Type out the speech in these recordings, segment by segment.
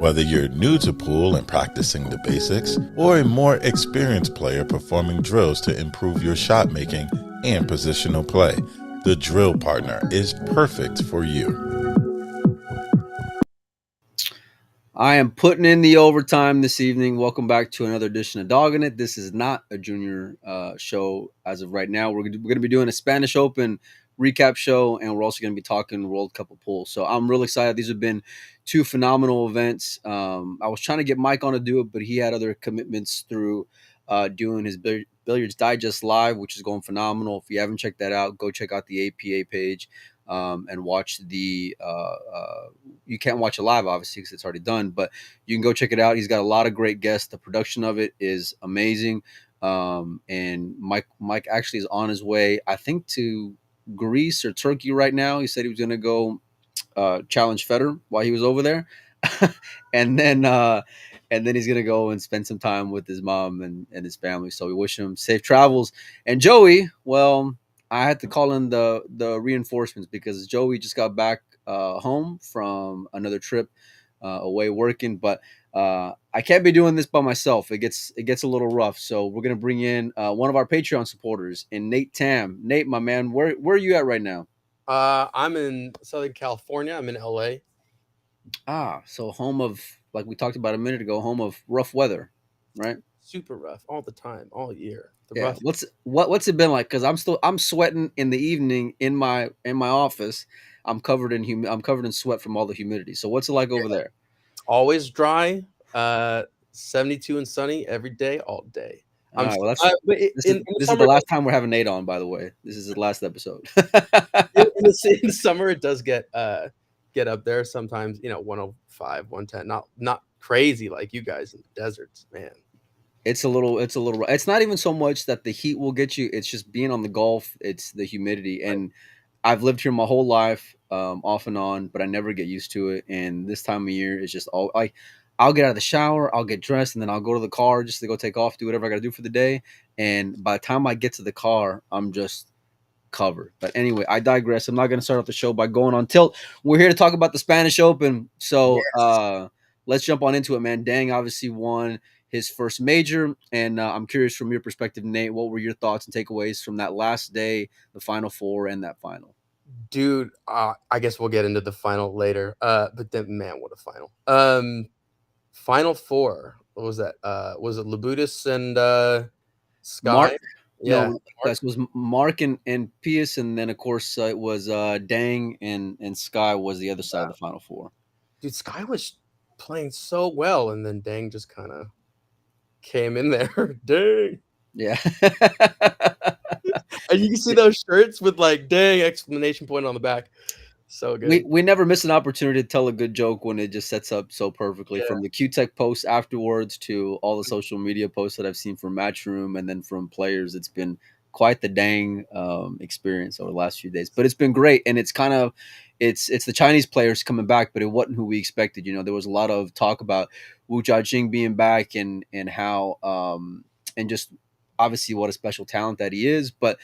Whether you're new to pool and practicing the basics, or a more experienced player performing drills to improve your shot making and positional play, the Drill Partner is perfect for you. I am putting in the overtime this evening. Welcome back to another edition of Dogging It. This is not a junior show as of right now. We're going to be doing a Spanish Open recap show, and we're also going to be talking World Cup of Pool. So I'm really excited. These have been two phenomenal events. I was trying to get Mike on to do it, but he had other commitments through doing his Billiards Digest Live, which is going phenomenal. If you haven't checked that out, go check out the APA page. And watch the you can't watch it live obviously because it's already done, but you can go check it out. He's got a lot of great guests. The production of it is amazing. And Mike actually is on his way, I think, to Greece or Turkey right now. He said he was going to go challenge Federer while he was over there. and then he's gonna go and spend some time with his mom and his family. So we wish him safe travels. And Joey, well, I had to call in the reinforcements because Joey just got back home from another trip away working, but I can't be doing this by myself. It gets a little rough. So we're gonna bring in one of our Patreon supporters, and Nate Tam. Nate, my man, where are you at right now? I'm in Southern California. I'm in LA. So home of, like we talked about a minute ago, home of rough weather, right? Super rough all the time, all year. Yeah. What's it been like? Because I'm sweating in the evening in my office. I'm covered in sweat from all the humidity. So what's it like over there? Always dry. 72 and sunny every day, all day. All right, well, this is the last time we're having Nate on, by the way. This is the last episode. in the summer, it does get up there sometimes. 105, 110. Not crazy like you guys in the deserts, man. It's a little. It's not even so much that the heat will get you. It's just being on the Gulf. It's the humidity, and I've lived here my whole life, off and on, but I never get used to it. And this time of year is just all like. I'll get out of the shower, I'll get dressed, and then I'll go to the car just to go take off, do whatever I got to do for the day. And by the time I get to the car, I'm just covered. But anyway, I digress. I'm not going to start off the show by going on tilt. We're here to talk about the Spanish Open. So let's jump on into it, man. Dang obviously won his first major. And I'm curious from your perspective, Nate, what were your thoughts and takeaways from that last day, the Final Four, and that final? Dude, I guess we'll get into the final later. But then, man, what a final. Final Four. What was that? Was it Labutis and Sky? Mark. Yeah, no, it was Mark and Pius, and then of course it was Dang and Sky was the other side of the Final Four. Dude, Sky was playing so well, and then Dang just kind of came in there. Dang. Yeah. And you can see those shirts with like "Dang!" exclamation point on the back. So good. We never miss an opportunity to tell a good joke when it just sets up so perfectly. From the Q-Tech posts afterwards to all the social media posts that I've seen from Matchroom and then from players, it's been quite the dang experience over the last few days. But it's been great, and it's kind of it's the Chinese players coming back, but it wasn't who we expected. There was a lot of talk about Wu Jiaqing being back and how and just obviously what a special talent that he is. But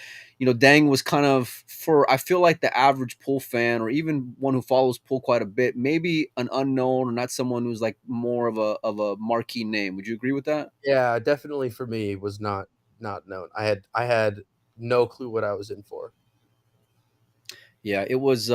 Dang was kind of, I feel like the average pool fan or even one who follows pool quite a bit, maybe an unknown or not someone who's like more of a marquee name. Would you agree with that? Yeah, definitely for me was not known. I had no clue what I was in for. Yeah, it was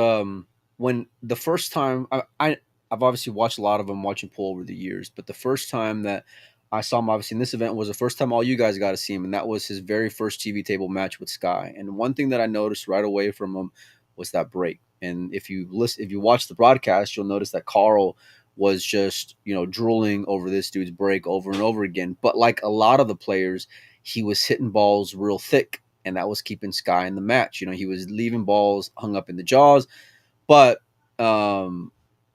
when the first time I've obviously watched a lot of them watching pool over the years, but the first time that I saw him obviously in this event was the first time all you guys got to see him, and that was his very first TV table match with Sky. And one thing that I noticed right away from him was that break. And if you watch the broadcast, you'll notice that Carl was just drooling over this dude's break over and over again. But like a lot of the players, he was hitting balls real thick, and that was keeping Sky in the match. He was leaving balls hung up in the jaws, but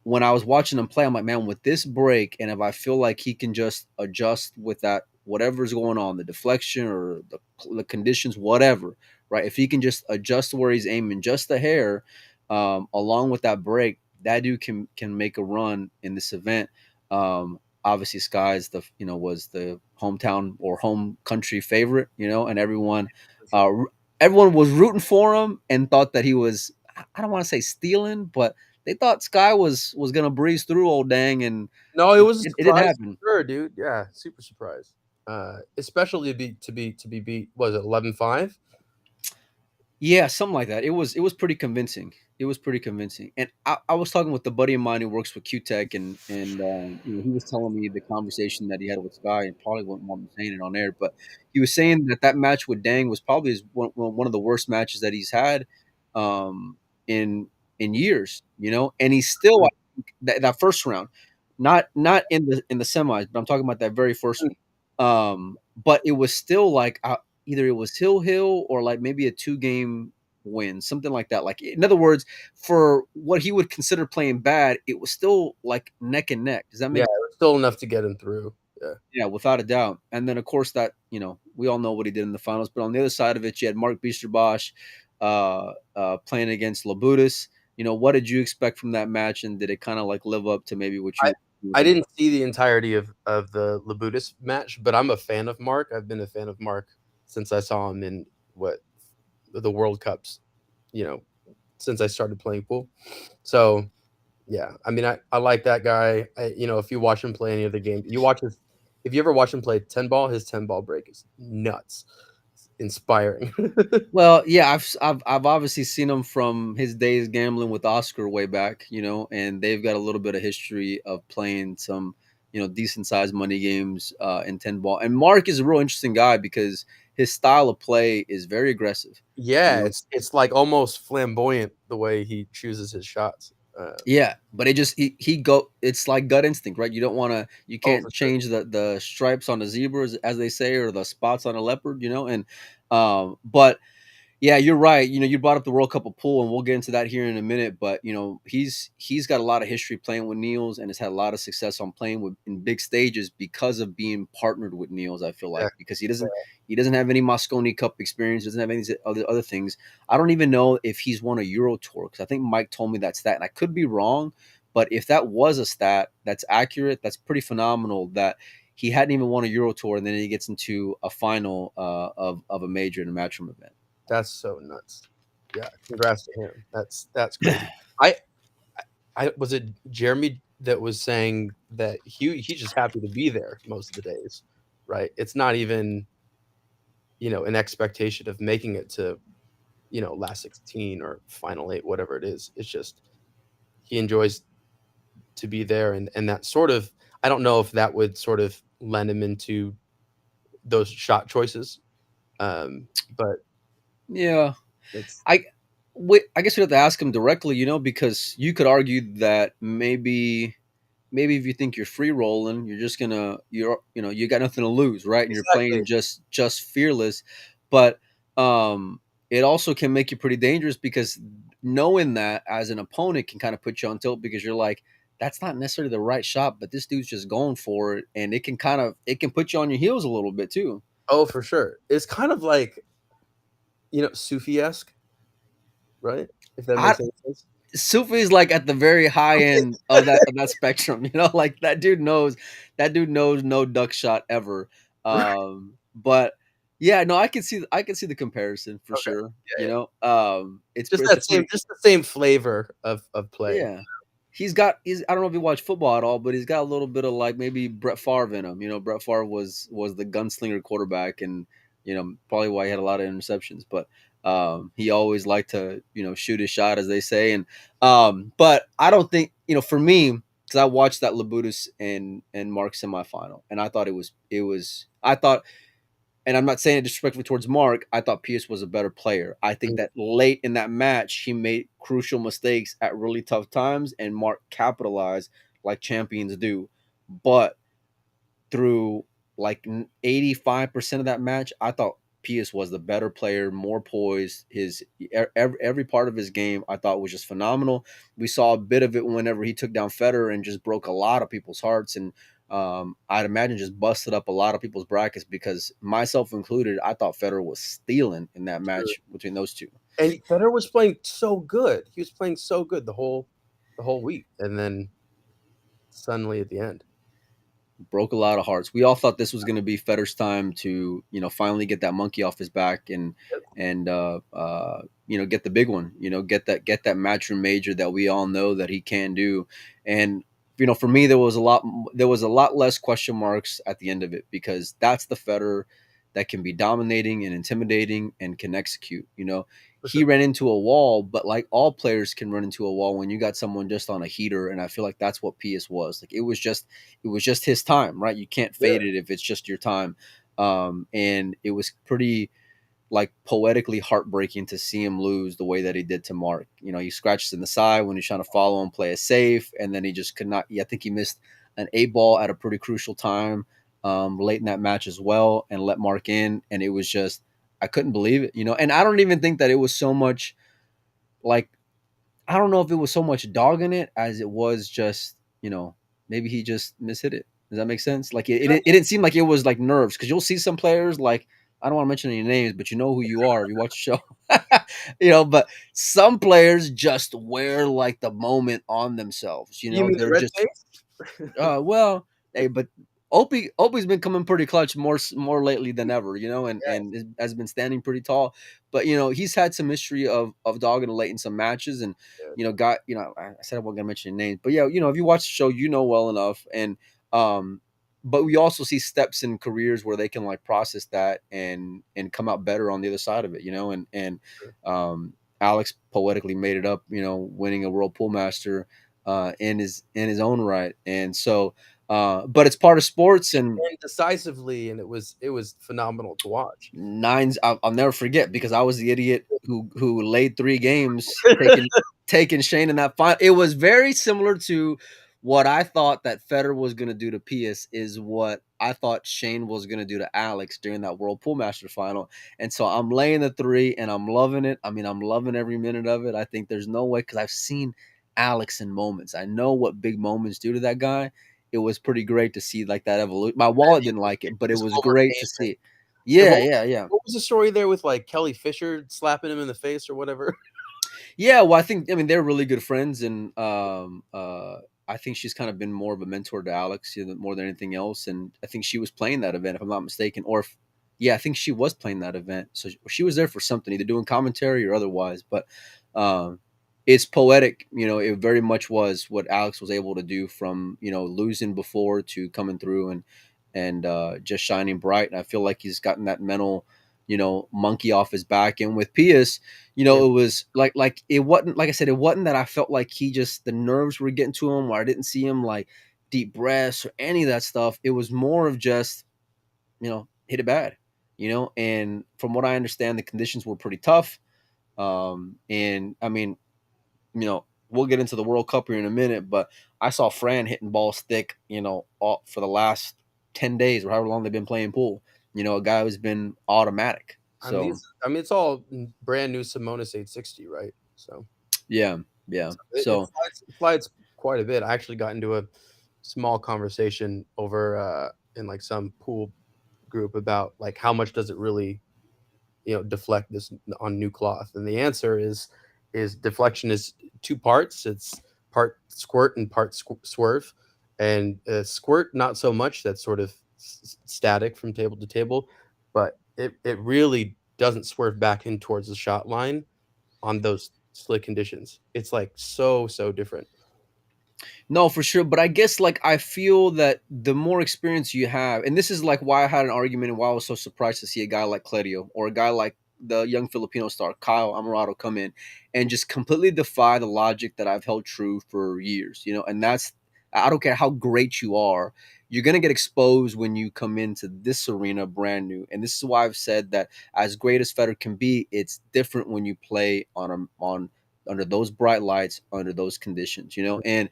when I was watching him play, I'm like, man, with this break, and if I feel like he can just adjust with that, whatever's going on, the deflection or the conditions, whatever, right? If he can just adjust where he's aiming just a hair, along with that break, that dude can make a run in this event. Obviously, Sky's was the hometown or home country favorite, and everyone was rooting for him and thought that he was, I don't want to say stealing, but they thought Sky was gonna breeze through old Dang, and No, it was a it didn't surprise happen. for sure, dude. Yeah, super surprise. Especially to be beat. Was it 11-5? Yeah, something like that. It was pretty convincing. It was pretty convincing. And I was talking with a buddy of mine who works with QTech, and he was telling me the conversation that he had with Sky, and probably wouldn't want me saying it on air, but he was saying that that match with Dang was probably one of the worst matches that he's had um, in years. And he's still, I think, that first round, not in the semis, but I'm talking about that very first one. But it was still like, either it was Hill or like maybe a 2-game win, something like that. Like, in other words, for what he would consider playing bad, it was still like neck and neck. Does that Yeah, make it was still enough to get him through. Yeah. Yeah, without a doubt. And then of course that, we all know what he did in the finals, but on the other side of it, you had Mark Biesterbosch playing against Labutis. What did you expect from that match, and did it kind of like live up to maybe what I you were I thinking? didn't see the entirety of the Labutis match, but I'm a fan of Mark. I've been a fan of Mark since I saw him in the World Cups, you know, since I started playing pool. So yeah, I mean, I like that guy. If you watch him play any of the game, if you ever watch him play 10 ball, his 10 ball break is nuts. It's inspiring. Well, yeah, I've obviously seen him from his days gambling with Oscar way back, and they've got a little bit of history of playing some, decent sized money games in 10 ball. And Mark is a real interesting guy because his style of play is very aggressive. You Yeah, know, it's like almost flamboyant the way he chooses his shots. Yeah, but it just he go. It's like gut instinct, right? You Oh, can't for sure. change the stripes on the zebras, as they say, or the spots on a leopard, and but yeah, you're right. You brought up the World Cup of pool, and we'll get into that here in a minute. But he's got a lot of history playing with Niels, and has had a lot of success on playing with in big stages because of being partnered with Niels. I feel Yeah, like, because he doesn't have any Mosconi Cup experience, doesn't have any other things. I don't even know if he's won a Euro Tour, because I think Mike told me that stat, and I could be wrong. But if that was a stat that's accurate, that's pretty phenomenal. That he hadn't even won a Euro Tour, and then he gets into a final of a major in a matchroom event. that's so nuts. Yeah, congrats to him. That's crazy. I I was it Jeremy that was saying that he's just happy to be there most of the days, right? It's not even, an expectation of making it to, last 16 or final 8, whatever it is. It's just he enjoys to be there, and that sort of, I don't know if that would sort of lend him into those shot choices. But Yeah, it's I I guess we have to ask him directly, because you could argue that maybe if you think you're free rolling, you're just gonna you got nothing to lose, right? And you're exactly. playing just fearless, but it also can make you pretty dangerous, because knowing that as an opponent can kind of put you on tilt, because you're like, that's not necessarily the right shot, but this dude's just going for it, and it can put you on your heels a little bit too. Oh, for sure. It's kind of like, Sufi-esque, right? If that I makes any sense. Sufi's like at the very high end of that spectrum, like that dude knows no duck shot ever. Right. But yeah, no, I can see the comparison for Okay. sure. Yeah, yeah. It's a pretty Just the same flavor of play. yeah. He's I don't know if you watch football at all, but he's got a little bit of like maybe Brett Favre in him. Brett Favre was the gunslinger quarterback, and probably why he had a lot of interceptions. But he always liked to shoot his shot, as they say. And but I don't think, for me, because I watched that Labutus and Mark semifinal, and I thought it was I thought, and I'm not saying it disrespectfully towards Mark, I thought Pierce was a better player. I think Mhm. that late in that match, he made crucial mistakes at really tough times, and Mark capitalized like champions do. But through like 85% of that match, I thought Pius was the better player, more poised. Every part of his game I thought was just phenomenal. We saw a bit of it whenever he took down Federer and just broke a lot of people's hearts, and I'd imagine just busted up a lot of people's brackets, because myself included, I thought Federer was stealing in that Sure. match between those two. And Federer was playing so good. He was playing so good the whole week, and then suddenly at the end. Broke a lot of hearts. We all thought this was going to be Federer's time to, finally get that monkey off his back, and get the big one, get that match major that we all know that he can do. And for me, there was a lot less question marks at the end of it, because that's the Federer that can be dominating and intimidating and can execute. For He sure. ran into a wall, but like all players can run into a wall when you got someone just on a heater. And I feel like that's what Pius was. Like it was just his time, right? You can't Yeah. fade it if it's just your time. And it was pretty like poetically heartbreaking to see him lose the way that he did to Mark. He scratches in the side when he's trying to follow and play it safe, and then he just could not. I think he missed an 8 ball at a pretty crucial time late in that match as well, and let Mark in, and it was just I couldn't believe it. And I don't even think that it was so much like I don't know if it was so much dog in it as it was just, maybe he just mishit it. Does that make sense? Like it didn't seem like it was like nerves, because you'll see some players like I don't want to mention any names, but you know who you are if you watch the show. But some players just wear like the moment on themselves. You mean the They're red just face? well, hey, but Opie's been coming pretty clutch more lately than ever, and Yeah. has been standing pretty tall. But he's had some history of dogging late in some matches, and got I said I wasn't gonna mention names, but yeah, if you watch the show, well enough, and um, but we also see steps in careers where they can like process that and come out better on the other side of it, Alex poetically made it up, winning a World Pool Master in his own right. And so but it's part of sports. And And decisively, and it was phenomenal to watch. nines, I'll never forget, because I was the idiot who laid 3 games taking Shane in that final. It was very similar to what I thought that Federer was going to do to Pius, is what I thought Shane was going to do to Alex during that World Pool Master final. And so I'm laying the 3 and I'm loving it. I mean, I'm loving every minute of it. I think there's no way, because I've seen Alex in moments. I know what big moments do to that guy. It was pretty great to see like that evolution. My wallet didn't like it, but it Just was great to overpayment. see. And Yeah, yeah, yeah. what was the story there with like Kelly Fisher slapping him in the face or whatever? Yeah, well, I mean, they're really good friends, and I think she's kind of been more of a mentor to Alex, more than anything else. And I think she was playing that event, if I'm not mistaken, yeah, I think she was playing that event, so she was there for something, either doing commentary or otherwise. But um, it's poetic, It very much was what Alex was able to do, from losing before to coming through and just shining bright. And I feel like he's gotten that mental, monkey off his back. And with Pius, Yeah. it was like it wasn't, like I said, it wasn't that I felt like the nerves were getting to him, or I didn't see him like deep breaths or any of that stuff. It was more of just, hit it bad, and from what I understand, the conditions were pretty tough. And I mean, we'll get into the World Cup here in a minute, but I saw Fran hitting balls thick, all, for the last 10 days or however long they've been playing pool. A guy who's been automatic. So, It's all brand new Simonis 860, right? So yeah, yeah. it So, slides quite a bit. I actually got into a small conversation over in like some pool group about like how much does it really deflect this on new cloth, and the answer is deflection is 2 parts. It's part squirt and part swerve, and squirt not so much. That's sort of static from table to table, but it really doesn't swerve back in towards the shot line on those slick conditions. It's like so different. no, for sure. But I guess like I feel that the more experience you have, and this is like why I had an argument and why I was so surprised to see a guy like Claudio or a guy like the young Filipino star Kyle Amarato come in and just completely defy the logic that I've held true for years, and that's I don't care how great you are, you're gonna get exposed when you come into this arena brand new. And this is why I've said that as great as Federer can be, it's different when you play on under those bright lights, under those conditions, and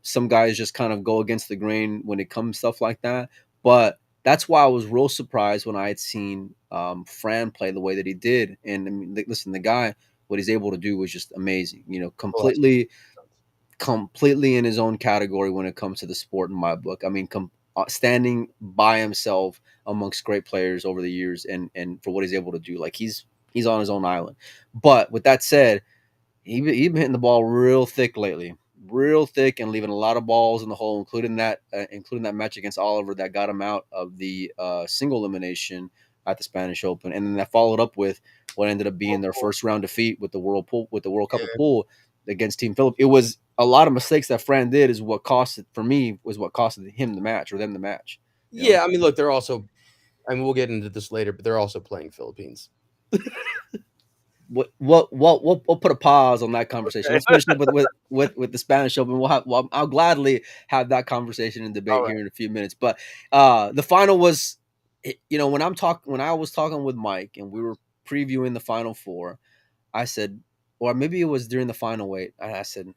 some guys just kind of go against the grain when it comes to stuff like that. But that's why I was real surprised when I had seen Fran play the way that he did. And I mean, listen, the guy, what he's able to do was just amazing. Well, that's Completely in his own category when it comes to the sport in my book. I mean, standing by himself amongst great players over the years, and for what he's able to do, like he's on his own island. But with that said, he been hitting the ball real thick lately, real thick, and leaving a lot of balls in the hole, including that match against Oliver that got him out of the single elimination at the Spanish Open, and then that followed up with what ended up being their first round defeat with the World Cup of Yeah. Pool against Team Philip. It was a lot of mistakes that Fran did is what costed him the match or them the match. You know? Yeah, I mean, look, they're also. I mean, we'll get into this later, but they're also playing Philippines. We'll put a pause on that conversation. Okay. Let's finish up with the Spanish Open. I'll gladly have that conversation and debate here in a few minutes. But the final was, when I was talking with Mike and we were previewing the Final Four, I said, or maybe it was during the final eight, I said,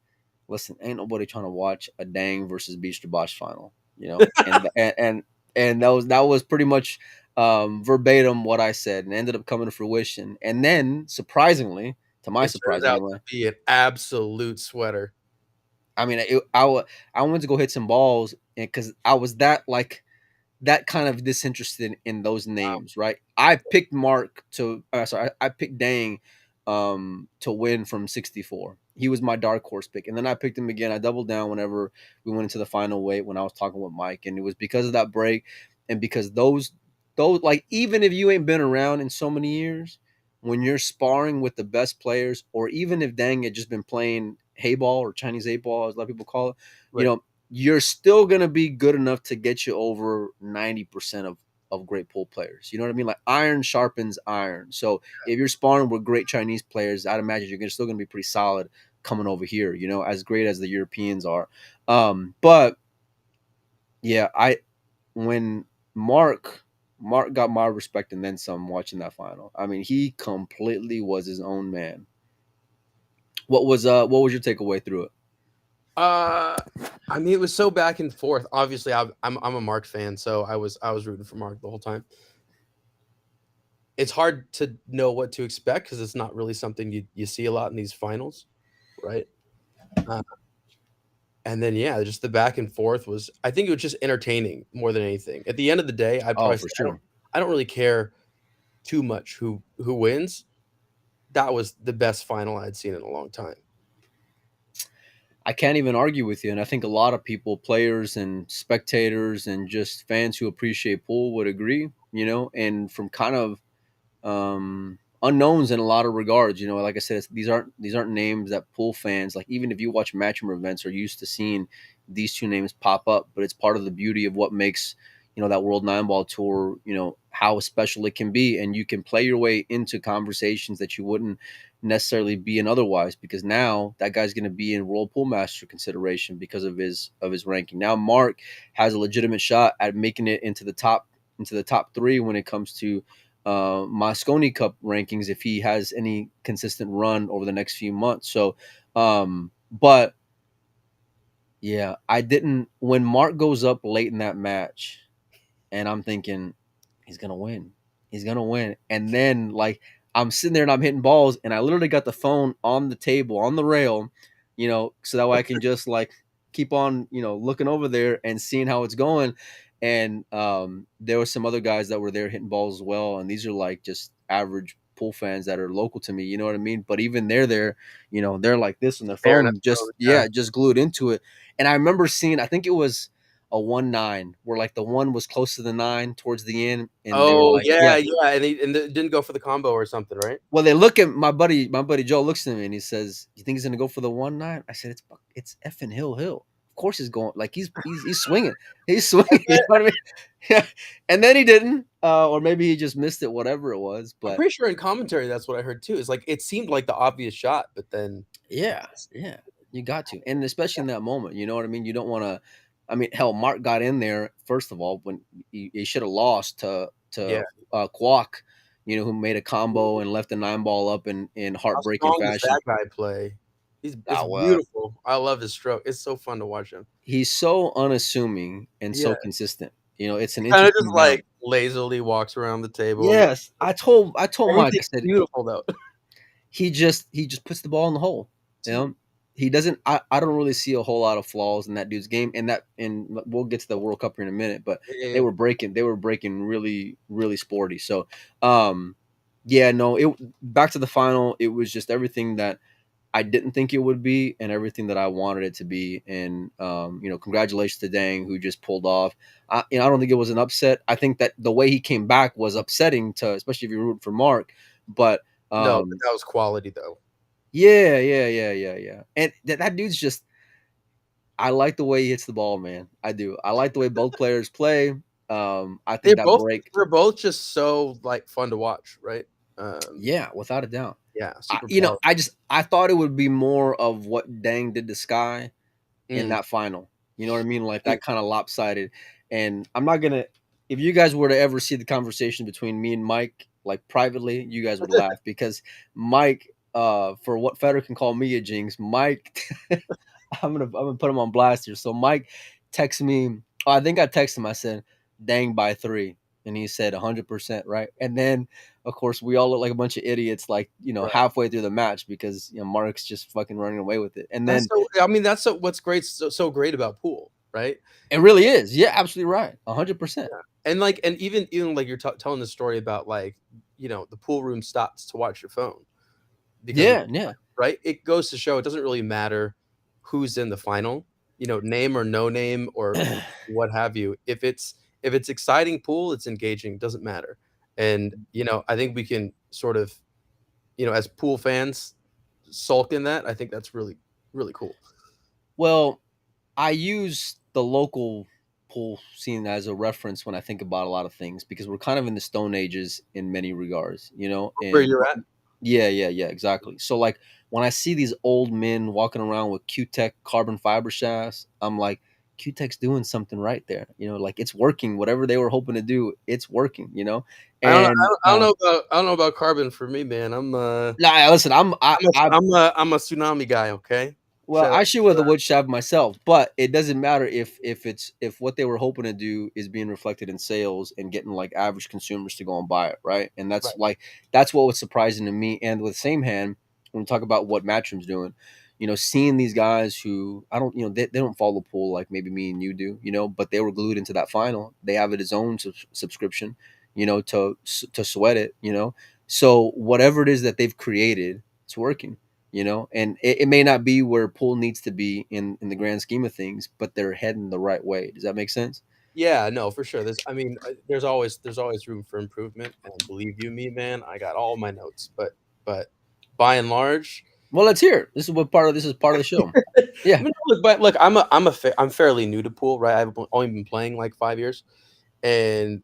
listen, ain't nobody trying to watch a Dang versus Beach Bosch final, and that was pretty much verbatim what I said, and ended up coming to fruition. And then, surprisingly, to my It surprise turns out anyway, to be an absolute sweater. I mean, I went to go hit some balls because I was that kind of disinterested in those names, right? I picked I picked Dang to win from 64. He was my dark horse pick. And then I picked him again. I doubled down whenever we went into the final weight when I was talking with Mike. And it was because of that break and because those like even if you ain't been around in so many years, when you're sparring with the best players, or even if Dang had just been playing hay ball or Chinese 8 ball, as a lot of people call it, Right. You're still gonna be good enough to get you over 90% of great pool players. You know what I mean? Like iron sharpens iron. So if you're sparring with great Chinese players, I'd imagine you're still gonna be pretty solid coming over here. As great as the Europeans are. But yeah, when Mark got my respect and then some watching that final. I mean, he completely was his own man. What was your takeaway through it? I mean, it was so back and forth. Obviously, I'm a Mark fan, so I was rooting for Mark the whole time. It's hard to know what to expect because it's not really something you see a lot in these finals, right? And then just the back and forth was. I think it was just entertaining more than anything. At the end of the day, I'd Oh, probably for say sure. I don't really care too much who wins. That was the best final I'd seen in a long time. I can't even argue with you. And I think a lot of people, players and spectators and just fans who appreciate pool would agree, and from kind of unknowns in a lot of regards, like I said, these aren't names that pool fans, like even if you watch matchroom events, are used to seeing these two names pop up, but it's part of the beauty of what makes, that World 9-Ball Tour, how special it can be. And you can play your way into conversations that you wouldn't necessarily be in otherwise, because now that guy's going to be in World Pool Master consideration because of his ranking. Now Mark has a legitimate shot at making it into the top three when it comes to Mosconi Cup rankings if he has any consistent run over the next few months. So, but yeah, I didn't, when Mark goes up late in that match and I'm thinking he's going to win. He's going to win. And then like I'm sitting there and I'm hitting balls and I literally got the phone on the table, on the rail, so that way I can just like keep on, looking over there and seeing how it's going. And there were some other guys that were there hitting balls as well. And these are like just average pool fans that are local to me. You know what I mean? But even they're there, they're like this on their Staring at phone, the phone, just glued into it. And I remember seeing, I think it was a 1-9 where like the one was close to the 9 towards the end. And they were Oh like, yeah. and they didn't go for the combo or something, right? Well, they look at my buddy Joe looks at me and he says, "You think he's gonna go for the 1-9?" I said, "It's effing Hill. Of course he's going. Like he's swinging. He's swinging. You know what I mean? Yeah." And then he didn't, or maybe he just missed it. Whatever it was, I'm but pretty sure in commentary that's what I heard too. It's like it seemed like the obvious shot, but then yeah, you got to, and especially in that moment, you know what I mean. You don't want to. I mean, hell, Mark got in there first of all when he should have lost to yeah. Kwok, who made a combo and left the 9-ball up in How heartbreaking strong does fashion. that guy play? It's Oh, well, beautiful. I love his stroke. It's so fun to watch him. he's so unassuming and Yeah, so consistent. It's an kind of just interesting balance. like lazily walks around the table. Yes, I told Mike. I Everything's said beautiful though. he just puts the ball in the hole. He doesn't. I don't really see a whole lot of flaws in that dude's game. And we'll get to the World Cup here in a minute. But Yeah. they were breaking really really sporty. So, yeah, no. It back to the final. It was just everything that I didn't think it would be and everything that I wanted it to be. And, congratulations to Dang who just pulled off. I don't think it was an upset. I think that the way he came back was upsetting especially if you root for Mark, but No, but that was quality though. Yeah. And that dude's just. I like the way he hits the ball, man. I do. I like the way both players play. I think that break. They're both just so like fun to watch, right? Yeah, without a doubt. Yeah, super You know, powerful. I thought it would be more of what Dang did to Sky in Mm. that final. You know what I mean? Like that kind of lopsided. And I'm not gonna. If you guys were to ever see the conversation between me and Mike, like privately, you guys would laugh because Mike, for what Federer can call me a jinx, Mike, I'm gonna put him on blast here. So Mike texted me. Oh, I think I texted him. I said, "Dang by 3," and he said 100%, right? And then, of course, we all look like a bunch of idiots, like Right. halfway through the match because Mark's just fucking running away with it. And then That's what's great, so great about pool, right? it really is. Yeah, absolutely right. 100%. Yeah. And like, and even like you're telling the story about like, the pool room stops to watch your phone because Yeah. right. It goes to show it doesn't really matter who's in the final, name or no name or what have you. If it's exciting pool, it's engaging. Doesn't matter. And I think we can sort of, as pool fans, sulk in that. I think that's really really cool. Well, I use the local pool scene as a reference when I think about a lot of things because we're kind of in the Stone Ages in many regards, Where and you're at. yeah, exactly. So like when I see these old men walking around with Q-Tech carbon fiber shafts, I'm like, Q-Tech's doing something right there. Like it's working. Whatever they were hoping to do, it's working. And I don't know about carbon for me, man. nah, listen, I'm a tsunami guy. Okay. well, Shout out. I shoot with a wood shaft myself, but it doesn't matter if what they were hoping to do is being reflected in sales and getting like average consumers to go and buy it, right? And Right. that's what was surprising to me. And with the same hand, when we talk about what Matchroom's doing, seeing these guys who I don't, they don't follow the pool like maybe me and you do, but they were glued into that final. They have it as own subscription, to sweat it, So whatever it is that they've created, it's working. And it may not be where pool needs to be in the grand scheme of things, but they're heading the right way. Does that make sense? Yeah, no, for sure. There's always room for improvement, and believe you me, man, I got all my notes, but by and large, Well, let's hear it. This is part of the show. I Yeah. mean, look, I'm fairly new to pool, right? I've only been playing like 5 years, and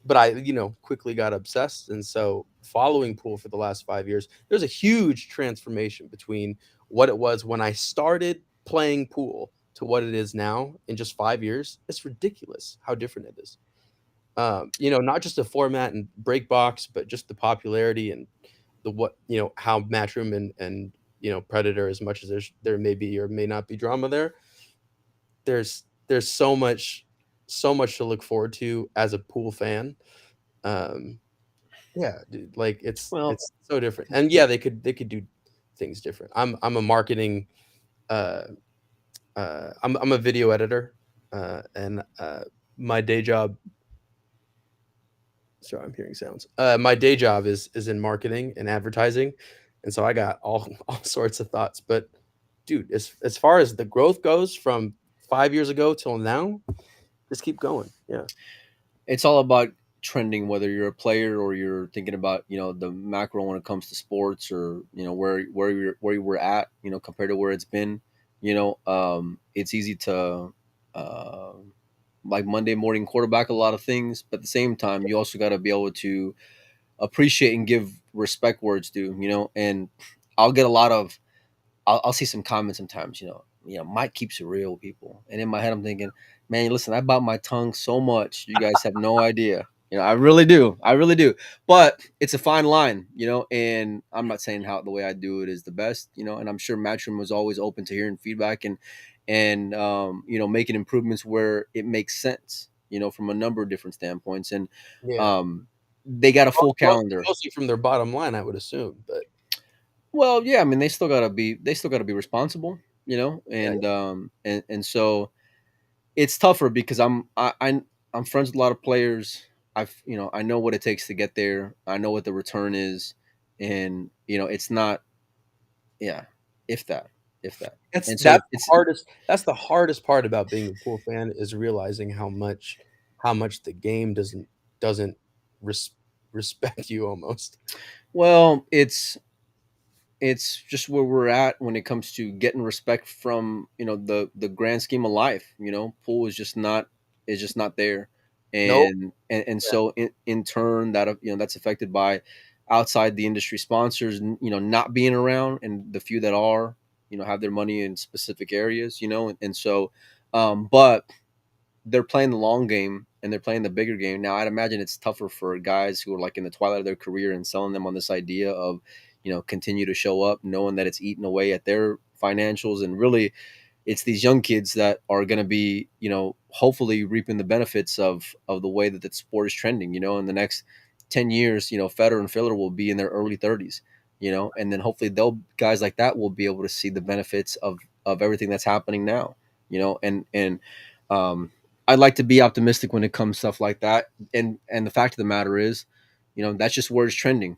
but I quickly got obsessed, and so following pool for the last 5 years, there's a huge transformation between what it was when I started playing pool to what it is now in just 5 years. It's ridiculous how different it is. Not just the format and break box, but just the popularity and how Matchroom and Predator, as much as there may be or may not be drama there, there's so much to look forward to as a pool fan. Yeah, dude, like it's Well, it's so different. And yeah, they could do things different. I'm a marketing I'm a video editor, and my day job. Sorry, I'm hearing sounds. My day job is in marketing and advertising, and so I got all all sorts of thoughts. But dude, as far as the growth goes from 5 years ago till now, just keep going. Yeah, it's all about trending, whether you're a player or you're thinking about the macro when it comes to sports or where you were at compared to where it's been. It's easy to uh, like Monday morning quarterback a lot of things, but at the same time, you also got to be able to appreciate and give respect where it's due. And I'll get a lot of I'll see some comments sometimes. Mike keeps it real with people, and in my head, I'm thinking, man, listen, I bite my tongue so much, you guys have no idea. I really do. But it's a fine line, and I'm not saying how the way I do it is the best, and I'm sure Matchroom was always open to hearing feedback and making improvements where it makes sense, from a number of different standpoints. And yeah. um, they got a full calendar. Mostly from their bottom line, I would assume. But Well, yeah, I mean, they still gotta be responsible, yeah, and so it's tougher because I'm friends with a lot of players. I know what it takes to get there. I know what the return is, and it's not, yeah, if that, if that, that's and so that's the it's hardest. That's the hardest part about being a pool fan is realizing how much the game doesn't res- respect you almost. Well, it's just where we're at when it comes to getting respect from the grand scheme of life. Pool is just not there, Nope. and so in turn that that's affected by outside the industry sponsors not being around, and the few that are have their money in specific areas, and so but they're playing the long game and they're playing the bigger game. Now, I'd imagine it's tougher for guys who are like in the twilight of their career and selling them on this idea of, continue to show up, knowing that it's eating away at their financials. And really, it's these young kids that are going to be, hopefully reaping the benefits of the way that the sport is trending. In the next 10 years, Federer and Filler will be in their early 30s, and then hopefully they'll guys like that will be able to see the benefits of everything that's happening now, and um, I'd like to be optimistic when it comes to stuff like that. And the fact of the matter is, that's just where it's trending.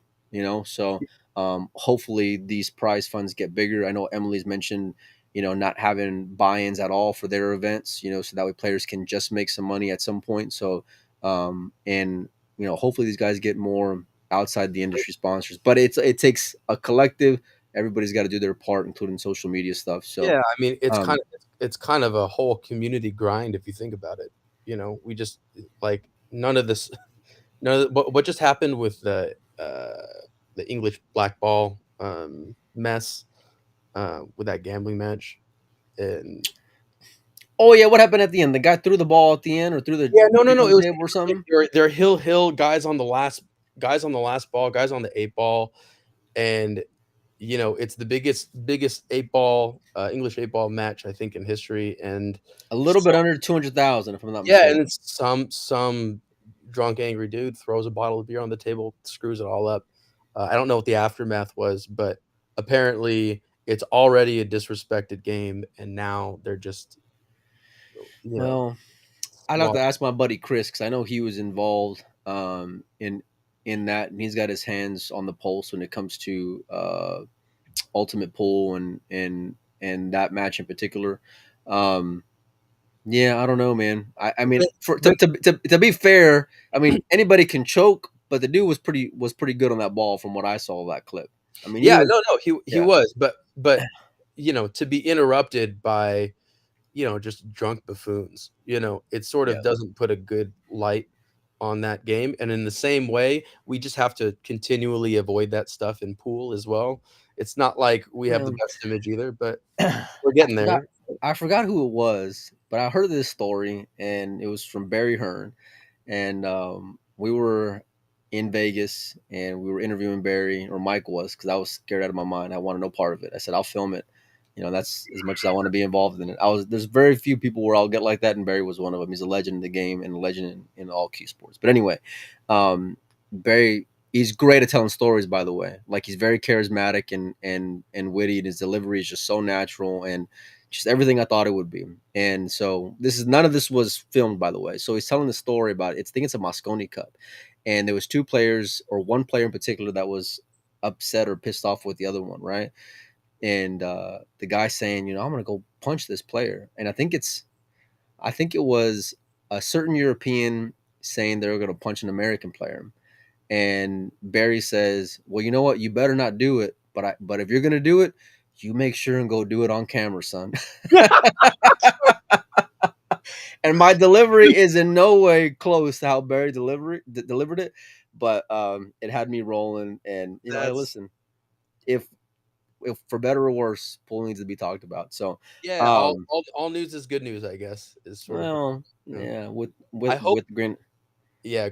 So hopefully these prize funds get bigger. I know Emily's mentioned, not having buy-ins at all for their events, so that way players can just make some money at some point. So and hopefully these guys get more outside the industry sponsors. But it takes a collective. Everybody's got to do their part, including social media stuff. So Yeah, I mean, um, it's kind of a whole community grind if you think about it. We just like none of this, what just happened with the English blackball mess with that gambling match, and oh yeah, what happened at the end? The guy threw the ball at the end, or threw the yeah, no, no, no, chicken it was table or something. they're hill guys on the last ball, guys on the 8 ball, and it's the biggest 8 ball English 8 ball match I think in history, and A little bit some, under 200,000, if I'm not yeah, and mistaken. it's some drunk angry dude throws a bottle of beer on the table, screws it all up. I don't know what the aftermath was, but apparently it's already a disrespected game, and now they're just you know Well, I'd have well, to ask my buddy Chris because I know he was involved in that, and he's got his hands on the pulse when it comes to ultimate pool and that match in particular. Um, yeah, I don't know, man. I mean, for but to be fair, I mean anybody can choke, but the dude was pretty good on that ball from what I saw of that clip. I mean, he yeah, was no, he yeah. was, but to be interrupted by just drunk buffoons. It sort of Yeah. doesn't put a good light on that game. And in the same way, we just have to continually avoid that stuff in pool as well. It's not like we have the Well, best image either, but we're I getting forgot there. I forgot who it was, but I heard this story, and it was from Barry Hearn, and we were in Vegas and we were interviewing Barry, or Mike was, because I was scared out of my mind. I wanted no part of it. I said I'll film it. That's as much as I want to be involved in it. There's very few people where I'll get like that, and Barry was one of them. He's a legend in the game and a legend in all key sports. But anyway, Barry, he's great at telling stories, by the way. Like, he's very charismatic and witty, and his delivery is just so natural and just everything I thought it would be. And so none of this was filmed, by the way. So he's telling the story about I think it's a Mosconi Cup, and there was two players, or one player in particular, that was upset or pissed off with the other one, right? And the guy saying, I'm gonna go punch this player, and I think it was a certain European saying they were gonna punch an American player, and Barry says, "Well, you know what? You better not do it. But if you're gonna do it, you make sure and go do it on camera, son." And my delivery is in no way close to how Barry delivered it, but it had me rolling. And hey, That's listen, if for better or worse, pool needs to be talked about. So, yeah. All, um, all all news is good news, I guess. Is sort of well, you know, yeah, with I with hope. with green. Yeah,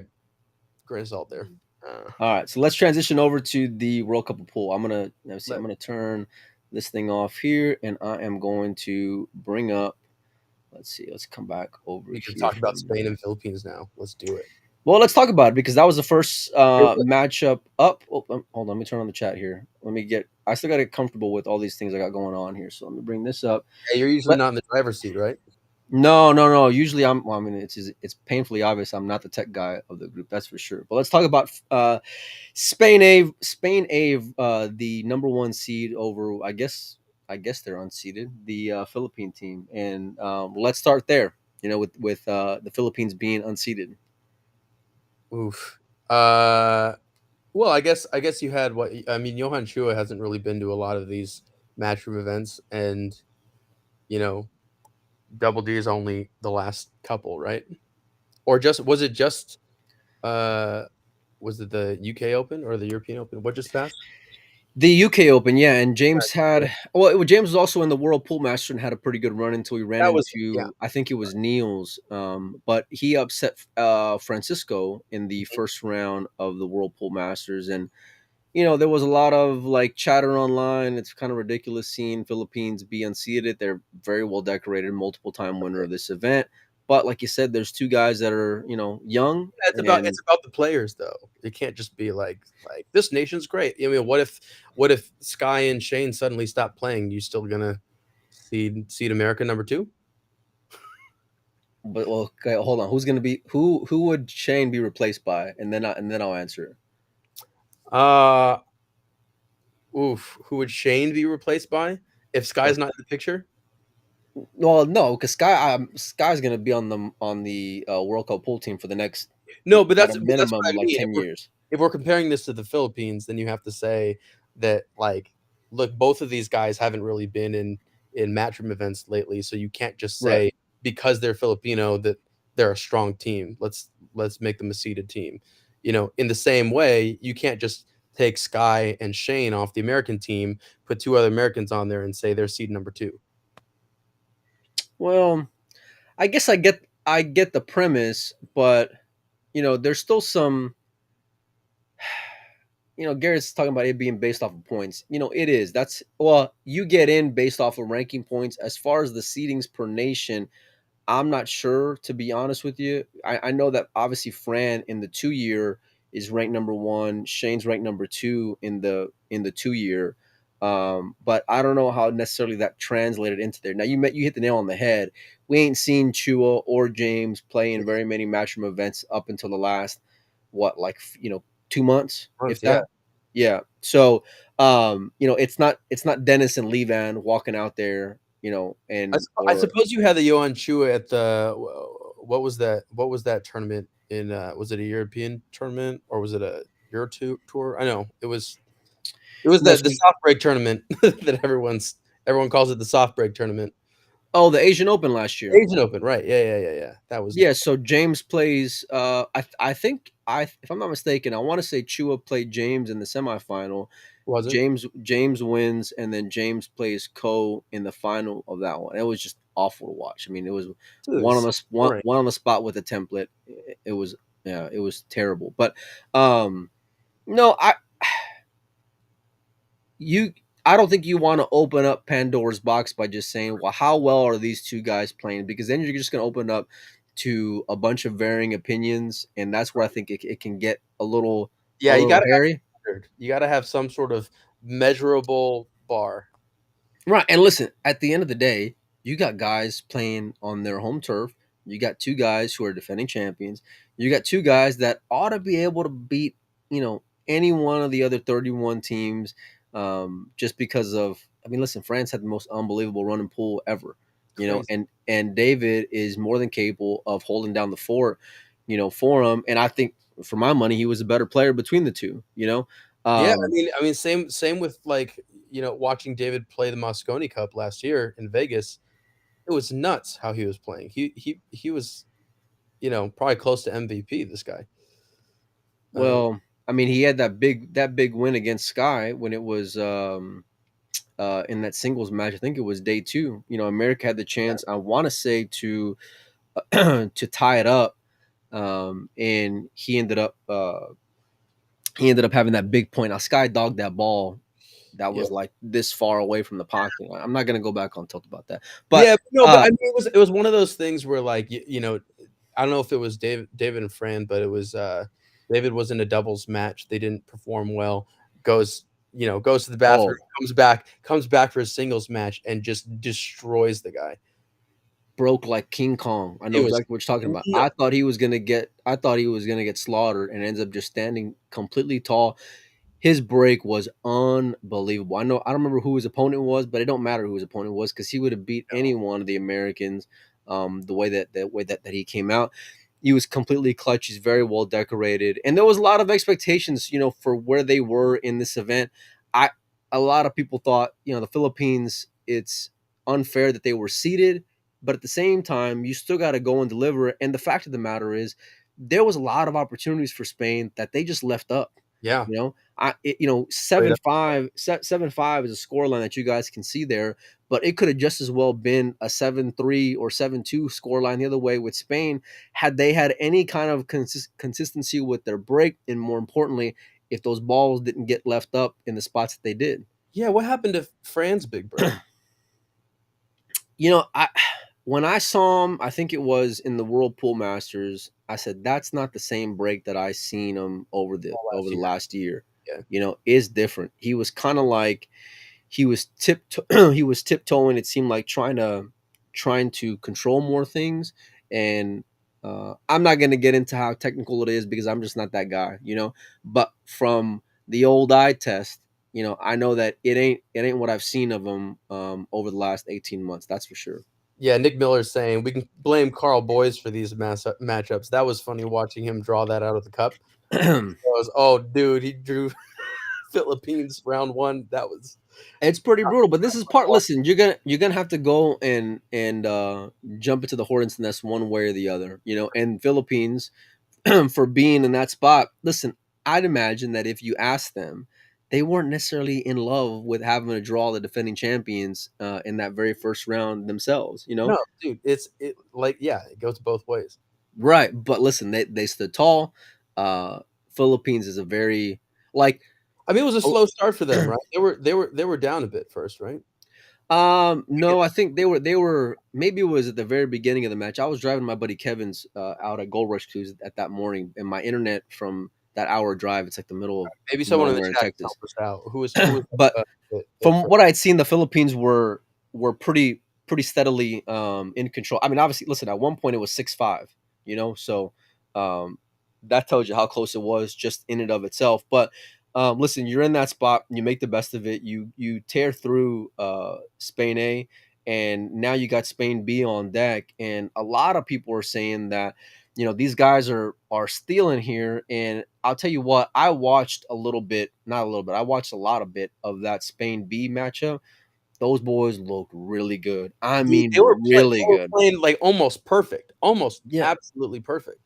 grain of salt there. Uh, All right, so let's transition over to the World Cup of pool. Let me see. I'm let gonna turn this thing off here, and I am going to bring up. Let's see. Let's come back over We can here talk about from. Spain and Philippines now. Let's do it. Well, let's talk about it because that was the first matchup up. Oh, hold on. Let me turn on the chat here. I still got to get comfortable with all these things I got going on here. So let me bring this up. Hey, you're usually Let, not in the driver's seat, right? no, no, no. Usually well, I mean, it's painfully obvious I'm not the tech guy of the group. That's for sure. But let's talk about Spain A, the number one seed over, I guess they're unseeded, the Philippine team. And let's start there, with the Philippines being unseeded. Oof. Well, I guess you had what I mean. Johan Chua hasn't really been to a lot of these matchroom events, and you know, Double D is only the last couple, right? Or just was it just uh was it the UK Open or the European Open? What just passed? The UK Open, yeah, and James Yeah, had well, James was also in the World Pool Master and had a pretty good run until he ran that was yeah. into I think it was Niels, but he upset Francisco in the first round of the World Pool Masters, and there was a lot of like chatter online. It's kind of ridiculous seeing Philippines be unseated. They're very well decorated, multiple time winner of this event, but like you said, there's two guys that are young Yeah, and. it's about the players though. It can't just be like this nation's great. I mean, what if Sky and Shane suddenly stop playing? You still gonna seed America number two? But well, okay, hold on. Who's gonna be who would Shane be replaced by? And then I'll answer. Uh oof. Who would Shane be replaced by if Or Sky's not in the picture? well, no, because Sky's gonna be on the World Cup pool team for the next No, but at a that's what minimum I of like mean. 10 years. If we're comparing this to the Philippines, then you have to say that like, look, both of these guys haven't really been in matchroom events lately, so you can't just Right. say because they're Filipino that they're a strong team. Let's make them a seeded team. In the same way, you can't just take Sky and Shane off the American team, put two other Americans on there, and say they're seed number two. Well, I guess I get the premise, but there's still some. Garrett's talking about it being based off of points. It is. That's well, you get in based off of ranking points. As far as the seedings per nation, I'm not sure, to be honest with you. I know that obviously Fran in the 2 year is ranked number one. Shane's ranked number two in the 2 year. But I don't know how necessarily that translated into there. Now you hit the nail on the head. We ain't seen Chua or James play in very many matchroom events up until the last what, like 2 months, if Months, yeah. that. Yeah. So it's not Dennis and Levan walking out there, and I or suppose you had the Johan Chua at the what was that tournament in was it a European tournament or was it a Euro tour? I know it was the Listen, soft break tournament that everyone calls it the soft break tournament. oh, the Asian Open last year. Asian Open, right? Yeah. That was Yeah, so James plays. I think if I'm not mistaken, I want to say Chua played James in the semifinal. was it? James wins, and then James plays Ko in the final of that one. It was just awful to watch. I mean, it was Dude, it one was on so the one, boring. one on the spot with a template. It was, yeah, it was terrible. But um, no, you I don't think you want to open up Pandora's box by just saying, well, how well are these two guys playing? Because then you're just going to open up to a bunch of varying opinions, and that's where I think it can get a Yeah, you little gotta have hairy. standard. You gotta have some sort of measurable bar. Right. And listen, at the end of the day, you got guys playing on their home turf. You got two guys who are defending champions. You got two guys that ought to be able to beat, any one of the other 31 teams, just because of, I mean, listen, France had the most unbelievable running pool ever, Crazy. and David is more than capable of holding down the fort, for him. And I think for my money, he was a better player between the two. Yeah, Um, same with like, watching David play the Mosconi Cup last year in Vegas. It was nuts how he was playing. He was, probably close to MVP, this guy. Um, Well, I mean, he had that big win against Sky when it was in that singles match. I think it was day two. America had the chance. I want to say to to tie it up, and he ended up having that big point. Now Sky dogged that ball that yeah. was like this far away from the pocket. I'm not gonna go back on tilt about that, but Yeah, no, but I uh, mean it was one of those things where like I don't know if it was David and Fran, but it was David was in a doubles match. They didn't perform well. Goes to the bathroom, oh, comes back for a singles match and just destroys the guy. broke like King Kong. I know It was exactly what you're talking about. no, I thought he was gonna get slaughtered and ends up just standing completely tall. His break was unbelievable. I don't remember who his opponent was, but it don't matter who his opponent was because he would have beat any one of the Americans. The way that he came out. He was completely clutch. He's very well decorated, and there was a lot of expectations, for where they were in this event. I A lot of people thought, the Philippines. It's unfair that they were seeded, but at the same time, you still got to go and deliver. And the fact of the matter is, there was a lot of opportunities for Spain that they just left up. Yeah. 7-5, 7-5 is a scoreline that you guys can see there, but it could have just as well been a 7-3 or 7-2 scoreline the other way with Spain had they had any kind of consistency with their break, and more importantly, if those balls didn't get left up in the spots that they did. Yeah, what happened to Fran's big break? When I saw him, I think it was in the Whirlpool Masters. I said that's not the same break that I seen him over the last year. Yeah. Is different. He was kind of like he was he was tiptoeing. It seemed like trying to control more things. And I'm not going to get into how technical it is because I'm just not that guy. But from the old eye test, I know that it ain't what I've seen of him over the last 18 months. That's for sure. Yeah, Nick Miller's saying we can blame Carl Boyes for these matchups. That was funny watching him draw that out of the cup. Oh, dude, he drew Philippines round one. It's pretty brutal, but this is part. Listen, you're gonna have to go and jump into the hornet's nest one way or the other. And Philippines for being in that spot. Listen, I'd imagine that if you ask them, they weren't necessarily in love with having to draw the defending champions in that very first round themselves. No, dude, it goes both ways. Right, but listen, they stood tall. Philippines is a very it was a slow start for them, right? They were down a bit first, right? No, I think they were maybe it was at the very beginning of the match. I was driving my buddy Kevin's out at Gold Rush Cruise at that morning, and my internet from that hour drive, it's like the middle of maybe someone in the chat Texas. help us out. Who was but from what I'd seen, the Philippines were pretty steadily in control. I mean, obviously, listen, at one point it was 6-5, so that tells you how close it was just in and of itself. But listen, you're in that spot, you make the best of it. You tear through Spain A, and now you got Spain B on deck. And a lot of people are saying that these guys are stealing here. And I'll tell you what, I watched a little bit, not a little bit, I watched a lot of bit of that Spain B matchup. Those boys look really good. I mean, they were really good. Playing like almost perfect, absolutely perfect.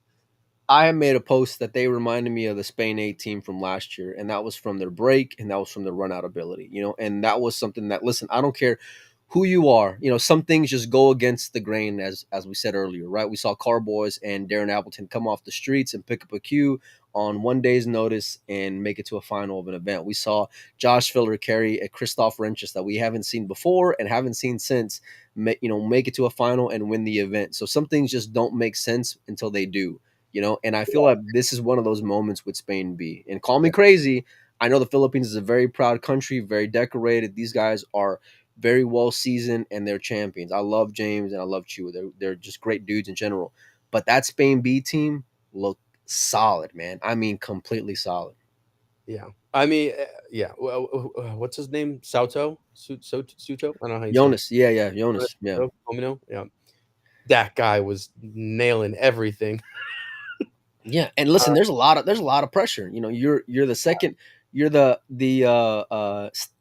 I made a post that they reminded me of the Spain A team from last year, and that was from their break, and that was from their run out ability, and that was something that, listen, I don't care who you are, some things just go against the grain, as we said earlier, right? We saw Carboys and Darren Appleton come off the streets and pick up a cue on one day's notice and make it to a final of an event. We saw Josh Filler carry a Christoph Renches that we haven't seen before and haven't seen since, make it to a final and win the event. So some things just don't make sense until they do. And I feel like this is one of those moments with Spain B. And call me crazy, I know the Philippines is a very proud country, very decorated. These guys are very well seasoned and they're champions. I love James and I love Chua. They're just great dudes in general. But that Spain B team looked solid, man. I mean, completely solid. Yeah. I mean, yeah. What's his name? Suto? I don't know how you Jonas. say it. Yeah. Jonas. Yeah. Yeah. That guy was nailing everything. Yeah, and listen, there's a lot of pressure. You're the second, you're the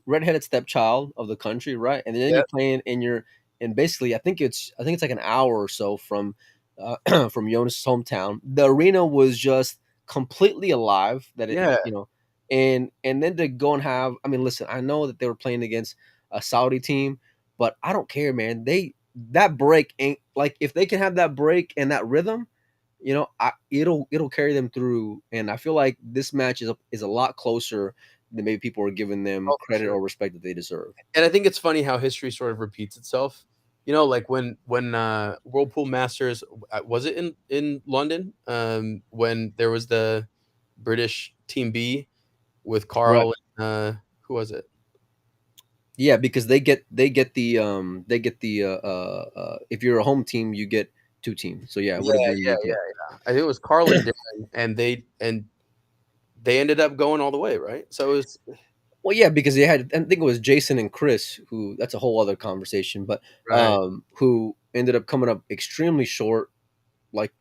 redheaded stepchild of the country, right? And then you're playing, and basically, I think it's like an hour or so from from Jonas' hometown. The arena was just completely alive. And then to go and have, I mean, listen, I know that they were playing against a Saudi team, but I don't care, man. That break ain't like, if they can have that break and that rhythm. It'll carry them through, and I feel like this match is a lot closer than maybe people are giving them credit or respect that they deserve. And I think it's funny how history sort of repeats itself. Like when Whirlpool Masters, was it in London? When there was the British Team B with Carl, and who was it? Yeah, because they get the if you're a home team, you get two teams. So yeah, it would have been. Yeah. I think it was Carl and Darren, and they ended up going all the way, right? So it was. Well, yeah, because they had, I think it was Jason and Chris, who, that's a whole other conversation, but who ended up coming up extremely short, like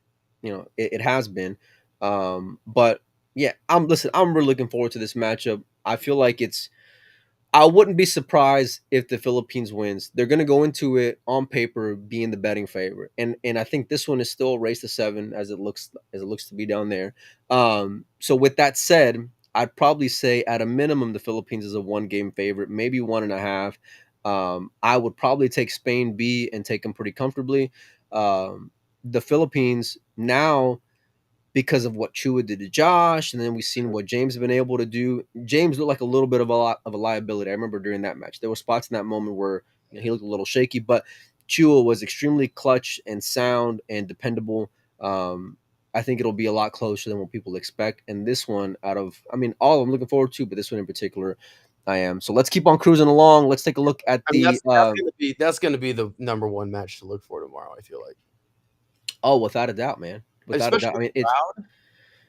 it has been. But yeah, I'm really looking forward to this matchup. I feel like I wouldn't be surprised if the Philippines wins. They're going to go into it on paper being the betting favorite, and I think this one is still a race to 7 as it looks to be down there. So with that said, I'd probably say at a minimum the Philippines is a 1 game favorite, maybe 1.5. I would probably take Spain B and take them pretty comfortably. The Philippines now, because of what Chua did to Josh, and then we've seen what James has been able to do. James looked like a little bit of a liability. I remember during that match, there were spots in that moment where he looked a little shaky, but Chua was extremely clutch and sound and dependable. I think it'll be a lot closer than what people expect. And this one, all I'm looking forward to, but this one in particular, I am. So let's keep on cruising along. Let's take a look at I mean, the. that's gonna be the number one match to look for tomorrow. I feel like, Without a doubt, man. Without a especially doubt. I with mean, the it's crowd.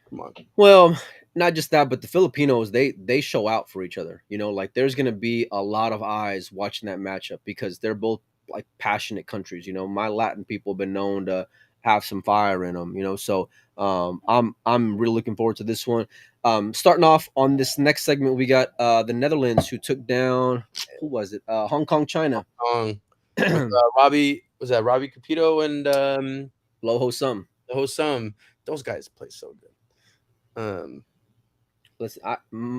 Come on, Well, not just that, but the Filipinos they show out for each other. Like there's gonna be a lot of eyes watching that matchup because they're both like passionate countries. My Latin people have been known to have some fire in them. So I'm really looking forward to this one. Starting off on this next segment, we got the Netherlands who took down, who was it? Hong Kong, China. with Robbie, was that Robbie Capito and Loho Sum. the host? Those guys play so good. Listen,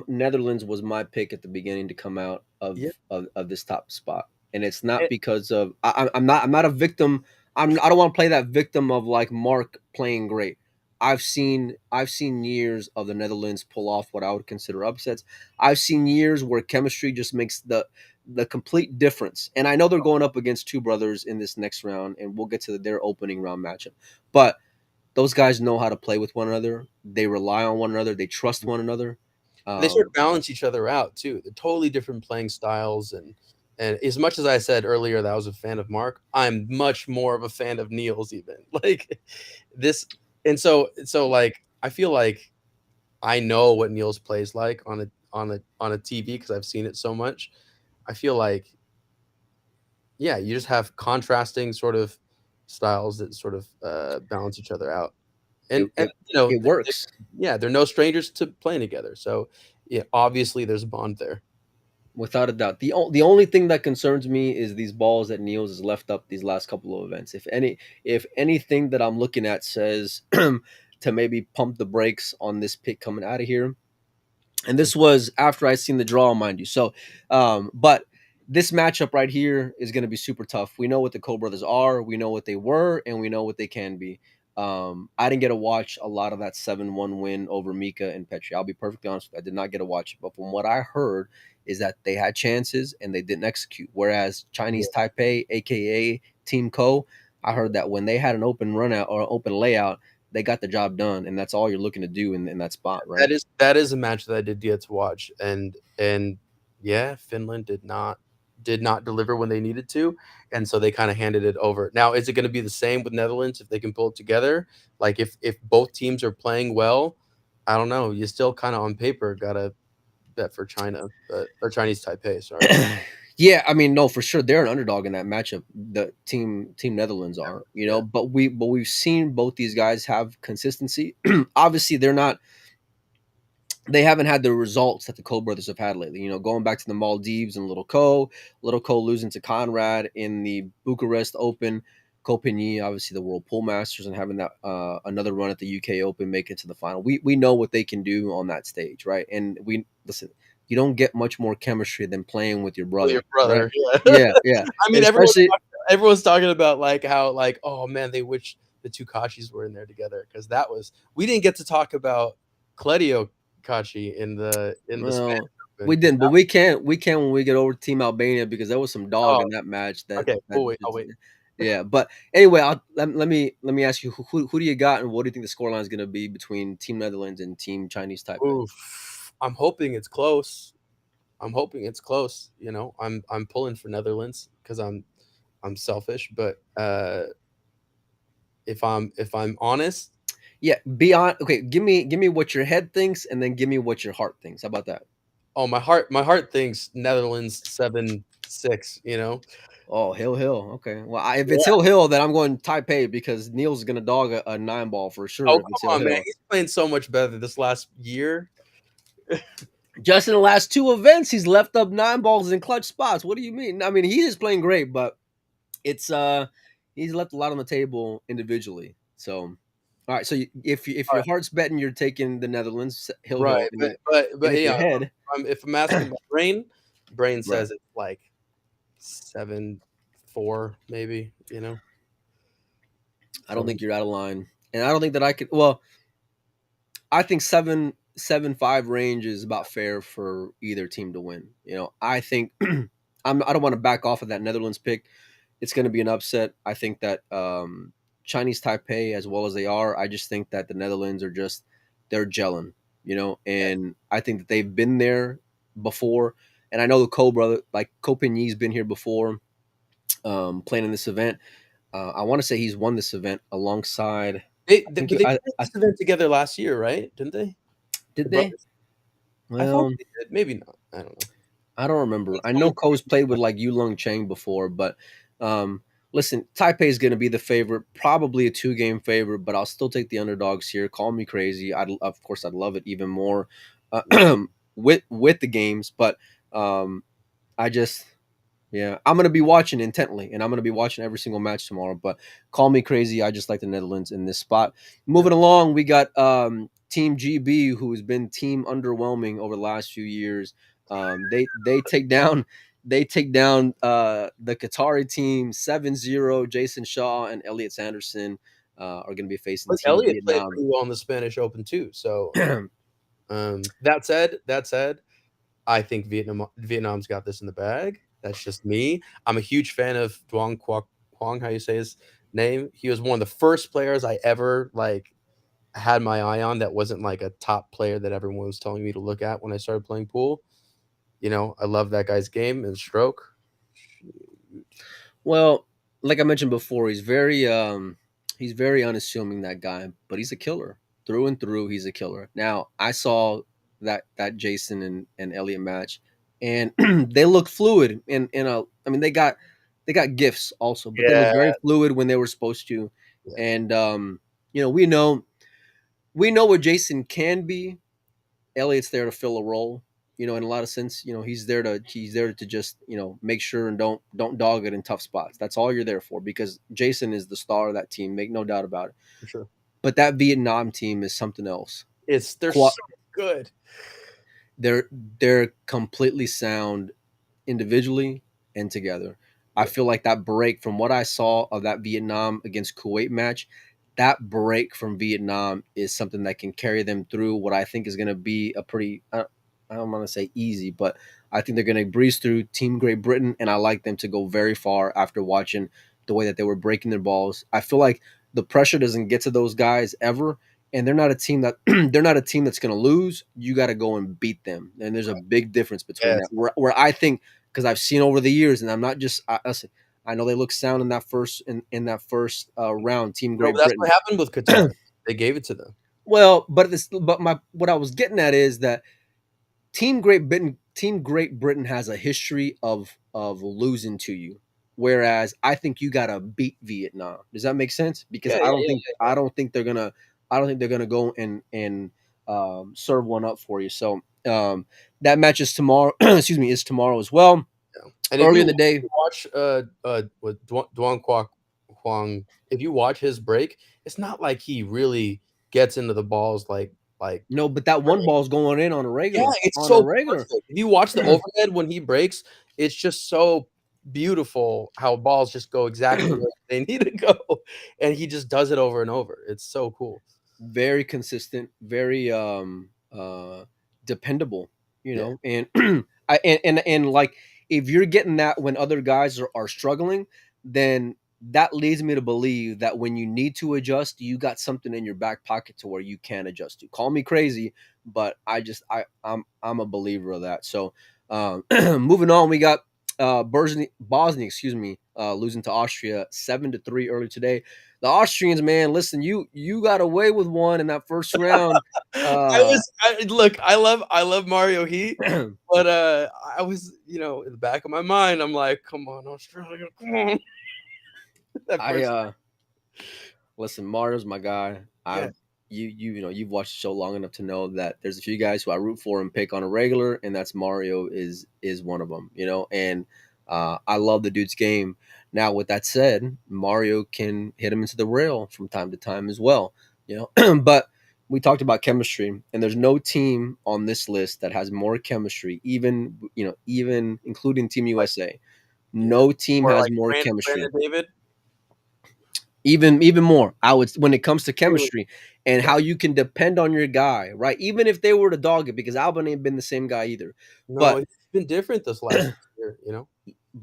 Netherlands was my pick at the beginning to come out of, Yeah. of this top spot, and it's not It- because of I'm not a victim. I don't want to play that victim of like Mark playing great. I've seen years of the Netherlands pull off what I would consider upsets. I've seen years where chemistry just makes the complete difference. And I know they're going up against two brothers in this next round, and we'll get to their opening round matchup, but those guys know how to play with one another. They rely on one another. They trust one another. They sort of Um, balance each other out too. They're totally different playing styles, and as much as I said earlier that I was a fan of Mark, I'm much more of a fan of Niels even. Like this, and so like I feel like I know what Niels plays like on a TV because I've seen it so much. I feel like yeah, you just have contrasting sort of styles that sort of balance each other out, it, and it, it works yeah, they're no strangers to playing together. So yeah, obviously there's a bond there. without a doubt. The only thing that concerns me is these balls that Niels has left up these last couple of events. If anything that I'm looking at says to maybe pump the brakes on this pick coming out of here, and this was after I seen the draw, mind you. So, but this matchup right here is going to be super tough. We know what the Cole brothers are, we know what they were, and we know what they can be. I didn't get to watch a lot of that 7-1 win over Mika and Petri. I'll be perfectly honest with you, I did not get to watch it, but from what I heard is that they had chances and they didn't execute. Whereas Chinese Taipei, aka Team Co, I heard that when they had an open run out or open layout, they got the job done, and that's all you're looking to do in that spot, right? That is a match that I did get to watch, and yeah, Finland did not deliver when they needed to, and so they kind of handed it over. Now, is it going to be the same with Netherlands if they can pull it together? Like if both teams are playing well, I don't know. You still kind of on paper gotta bet for China, or Chinese Taipei. Sorry. Yeah, I mean, no, for sure, they're an underdog in that matchup. The team Netherlands are, Yeah. but we've seen both these guys have consistency. Obviously, they haven't had the results that the Cole brothers have had lately. Going back to the Maldives and Little Cole losing to Conrad in the Bucharest Open, Copigny, obviously the World Pool Masters, and having that another run at the UK Open, make it to the final. We know what they can do on that stage, right? And we listen. You don't get much more chemistry than playing with your With your brother, right? brother, yeah. Yeah, yeah. I mean, And especially everyone's talking about like how like oh man, they wish the two Kachis were in there together because we didn't get to talk about Cledio Kachi in the Spanish well, Open we 'cause didn't, but we can when we get over to Team Albania because there was some dog oh in that match. okay, I'll wait. Yeah. But anyway, let me ask you who do you got and what do you think the scoreline is going to be between Team Netherlands and Team Chinese Taipei? Oof, I'm hoping it's close. I'm hoping it's close. I'm pulling for Netherlands because I'm selfish, but if I'm honest, Yeah, beyond okay. Give me what your head thinks and then give me what your heart thinks. How about that? oh my heart thinks Netherlands 7-6. 6. You know. Oh, Hill. Okay. Well, if Yeah. it's Hill, then I'm going Taipei because Neil's gonna dog a 9-ball for sure. Oh, If it's come on, man! Hill. He's playing so much better this last year. Just in the last 2 events, he's left up 9-balls in clutch spots. What do you mean? I mean, he is playing great, but it's he's left a lot on the table individually. So, all right. So if All your right, heart's betting, you're taking the Netherlands, right, and but if your yeah, head, if I'm asking my brain right, says it's like 7-4, maybe. You know. I don't From think you're out of line, and I don't think that I could. Well, I think 7-5 range is about fair for either team to win. I think I don't want to back off of that Netherlands pick. It's going to be an upset. I think that Chinese Taipei, as well as they are, I just think that the Netherlands are just they're gelling, and I think that they've been there before. And I know the brother, like Pinyi's been here before, playing in this event. I want to say he's won this event alongside. I think But they played I this event together last year, right? Didn't they? The did they. brothers. I thought Well, they did. Maybe not. I don't know. I don't remember. It's I know only- Ko's played with like Yulong Cheng before, but um, listen, Taipei is going to be the favorite, probably a 2-game favorite, but I'll still take the underdogs here. Call me crazy. Of course, I'd love it even more with the games, but um, I just yeah, I'm going to be watching intently, and I'm going to be watching every single match tomorrow. But call me crazy. I just like the Netherlands in this spot. Yeah. Moving along, we got Team GB, who has been team underwhelming over the last few years. They take down the Qatari team 7-0. Jason Shaw and Elliot Sanderson are going to be facing But Team Elliot played Vietnam. pretty well in the Spanish Open too. So that said, I think Vietnam's got this in the bag. That's just me. I'm a huge fan of Duong Quang, how you say his name. He was one of the first players I ever like had my eye on that wasn't like a top player that everyone was telling me to look at when I started playing pool. I love that guy's game and stroke. Well, like I mentioned before, he's very unassuming, that guy, but he's a killer through and through. He's a killer. Now I saw that Jason and Elliot match, and they look fluid. I mean they got gifts also, but they look Yeah, very fluid when they were supposed to. yeah, And we know what Jason can be. Elliot's there to fill a role, in a lot of sense. He's there to just, make sure and don't dog it in tough spots. That's all you're there for, because Jason is the star of that team, make no doubt about it. for sure. But that Vietnam team is something else. They're Qua- so good. they're completely sound individually and together. I Yeah, feel like that break from what I saw of that Vietnam against Kuwait match, that break from Vietnam is something that can carry them through what I think is going to be a pretty, I don't want to say easy, but I think they're going to breeze through Team Great Britain, and I like them to go very far after watching the way that they were breaking their balls. I feel like the pressure doesn't get to those guys ever, and they're not a team that they're not a team that's going to lose. You got to go and beat them, and there's a big difference between that. yes. Where I think, because I've seen over the years, and I'm not just listen, I know they look sound in that first round. Team No, Great but that's Britain. what happened with Qatar. They gave it to them. Well, but what I was getting at is that Team Great Britain has a history of losing to you, whereas I think you gotta beat Vietnam. Does that make sense? Because Yeah, I yeah, don't yeah, think I don't think they're gonna go and serve one up for you. So that match is tomorrow. Excuse me, is tomorrow as well. yeah. And if Early you in the day. watch with Duong Quang, if you watch his break, it's not like he really gets into the balls like No, but that one ball's going in on a yeah, regular. it's On a so regular. perfect. If you watch the overhead when he breaks, it's just so beautiful how balls just go exactly where they need to go, and he just does it over and over. It's so cool. Very consistent, very dependable, Yeah, and and like, if you're getting that when other guys are struggling, then that leads me to believe that when you need to adjust, you got something in your back pocket to where you can adjust to. Call me crazy, but I'm a believer of that. So moving on, we got Bosnia, excuse me, losing to Austria 7-3 earlier today. The Austrians, man, listen, you got away with one in that first round. Look, I love Mario Heat, but I was, in the back of my mind, I'm like, come on, Australia, come on. Listen, Mario's my guy. Yeah. You've watched the show long enough to know that there's a few guys who I root for and pick on a regular, and that's Mario is one of them. And I love the dude's game. Now, with that said, Mario can hit him into the rail from time to time as well. But we talked about chemistry, and there's no team on this list that has more chemistry, even including Team USA. No team Or has like more Brandon chemistry. David. Even more, I would, when it comes to Really? chemistry and how you can depend on your guy, right? Even if they were to dog it, because Alban ain't been the same guy either. No, But it's been different this last year,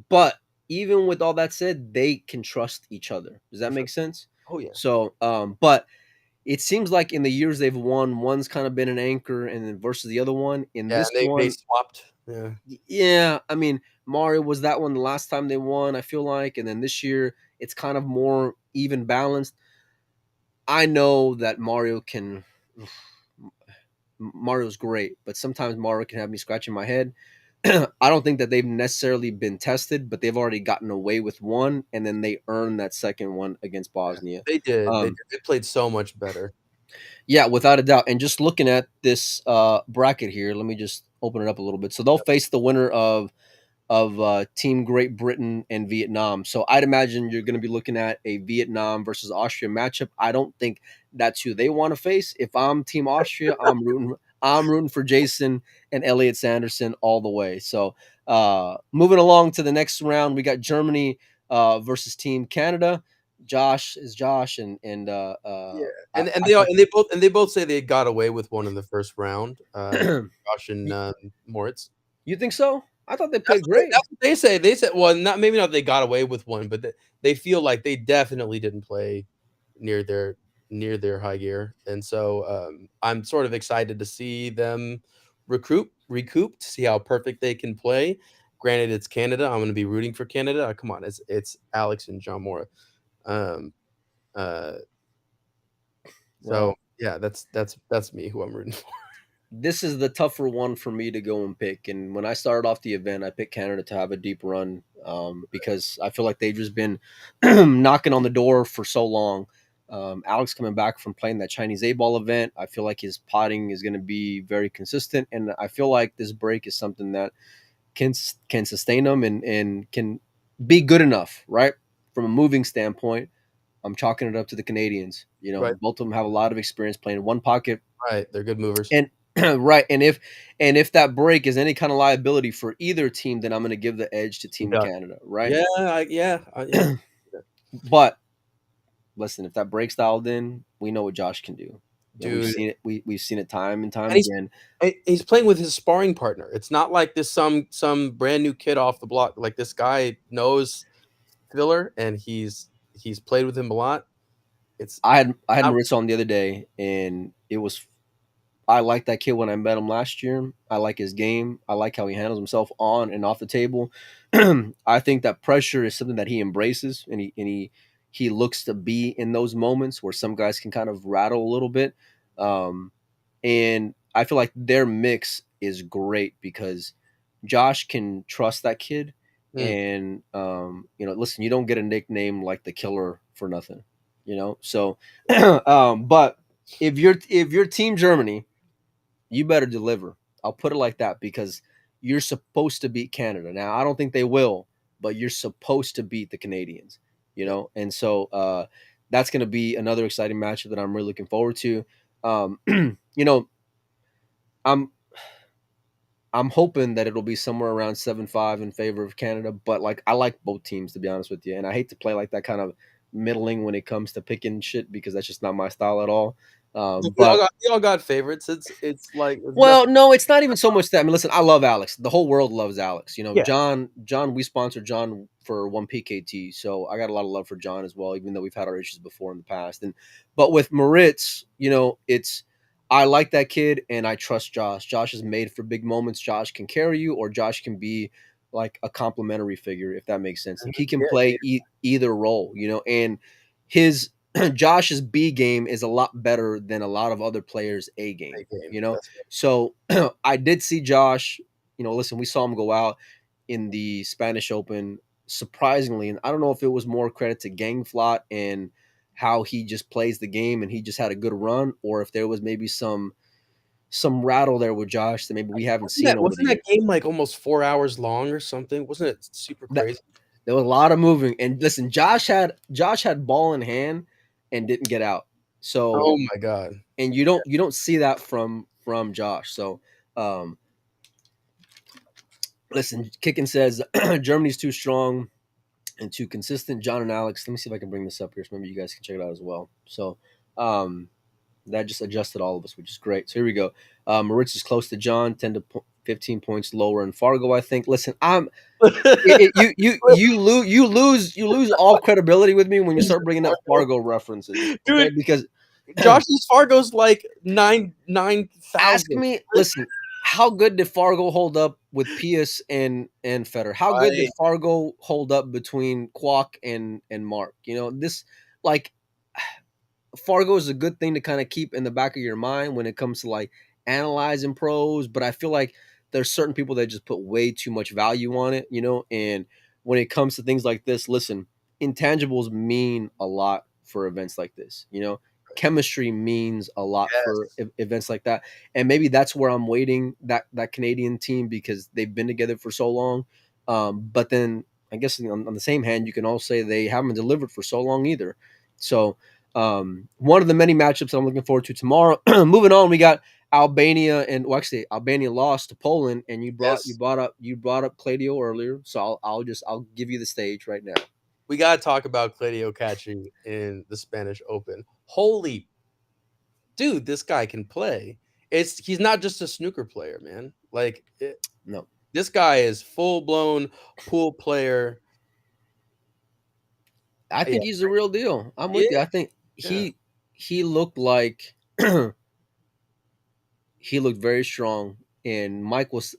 but even with all that said, they can trust each other. Does that For sure. make sense? Oh yeah. So, but it seems like in the years they've won, one's kind of been an anchor, and then versus the other one. In Yeah, this they one, swapped. Yeah. yeah, I mean, Mario was that one the last time they won, I feel like, and then this year it's kind of more even balanced. I know that Mario's great, but sometimes Mario can have me scratching my head. I don't think that they've necessarily been tested, but they've already gotten away with one, and then they earned that second one against Bosnia. They did. They played so much better. Yeah, without a doubt. And just looking at this bracket here, let me just open it up a little bit. So they'll face the winner of Team Great Britain and Vietnam. So I'd imagine you're going to be looking at a Vietnam versus Austria matchup. I don't think that's who they want to face. If I'm Team Austria, I'm rooting for Jason and Elliot Sanderson all the way. So moving along to the next round, we got Germany versus Team Canada. Josh is Josh, and Yeah, and they both say they got away with one in the first round. Josh and Moritz. You think so? I thought they played great. That's what they say. They said, well, maybe not they got away with one, but they feel like they definitely didn't play near their high gear. And so I'm sort of excited to see them recoup, to see how perfect they can play. Granted, it's Canada. I'm going to be rooting for Canada. Come on, it's Alex and John Mora. So yeah, that's me who I'm rooting for. This is the tougher one for me to go and pick. And when I started off the event, I picked Canada to have a deep run because I feel like they've just been knocking on the door for so long. Alex coming back from playing that Chinese A-ball event, I feel like his potting is going to be very consistent. And I feel like this break is something that can sustain them and can be good enough, right? From a moving standpoint, I'm chalking it up to the Canadians. Right. Both of them have a lot of experience playing one pocket. Right. They're good movers. And right. And if that break is any kind of liability for either team, then I'm going to give the edge to Team Canada. Right. Yeah. But listen, if that break's dialed in, we know what Josh can do. Dude, we've seen it. We've seen it time and time again. He's playing with his sparring partner. It's not like this some brand new kid off the block. Like this guy knows Filler, and he's played with him a lot. I had Maritz on the other day, and it was. I like that kid when I met him last year. I like his game. I like how he handles himself on and off the table. I think that pressure is something that he embraces, and he looks to be in those moments where some guys can kind of rattle a little bit. And I feel like their mix is great because Josh can trust that kid. And listen, you don't get a nickname like the Killer for nothing, So, but if you're Team Germany, you better deliver. I'll put it like that because you're supposed to beat Canada. Now, I don't think they will, but you're supposed to beat the Canadians, And so that's going to be another exciting matchup that I'm really looking forward to. I'm hoping that it'll be somewhere around 7-5 in favor of Canada, but I like both teams, to be honest with you. And I hate to play like that kind of middling when it comes to picking shit because that's just not my style at all. But we all got favorites. It's like no, it's not even so much that. I mean, listen, I love Alex. The whole world loves Alex. Yeah. John, we sponsored John for one PKT, so I got a lot of love for John as well, even though we've had our issues before in the past. But with Moritz, it's I like that kid and I trust Josh. Josh is made for big moments. Josh can carry you, or Josh can be like a complementary figure, if that makes sense. He can Yeah, play either role, and his Josh's B game is a lot better than a lot of other players' A game, great game. you know. That's So I did see Josh. Listen, we saw him go out in the Spanish Open surprisingly, and I don't know if it was more credit to Gangflot and how he just plays the game and he just had a good run, or if there was maybe some rattle there with Josh that maybe we haven't wasn't seen that over the wasn't that years. game like almost 4 hours long or something? Wasn't it super That crazy? there was a lot of moving, and listen, Josh had ball in hand and didn't get out. So, Oh my god. and you don't see that from Josh. So, um, listen, Kicken says Germany's too strong and too consistent. John and Alex, let me see if I can bring this up here, so maybe you guys can check it out as well. So, that just adjusted all of us, which is great. So here we go. Moritz is close to John, 10 to 15 points lower in Fargo, I think. Listen, you lose all credibility with me when you start bringing up Fargo references, okay? Dude, Because Josh's Fargo's like nine ask thousand. me, listen, how good did Fargo hold up with Pius and Federer? How good did Right. Fargo hold up between Kwok and Mark? This, like, Fargo is a good thing to kind of keep in the back of your mind when it comes to like analyzing pros, but I feel like there's certain people that just put way too much value on it, and when it comes to things like this, listen, intangibles mean a lot for events like this. Chemistry means a lot for Yes. events like that, and maybe that's where I'm waiting that Canadian team because they've been together for so long. But then I guess on the same hand, you can also say they haven't delivered for so long either. So one of the many matchups I'm looking forward to tomorrow. Moving on, we got Albania actually Albania lost to Poland, and Yes. you brought up Claudio earlier, so I'll give you the stage right now. We gotta talk about Claudio catching in the Spanish Open. Holy dude, this guy can play. He's not just a snooker player, man. Like No, this guy is full blown pool player. I Yeah, think he's the real deal. I'm with you. yeah, I think yeah. he looked like he looked very strong, and Mike was.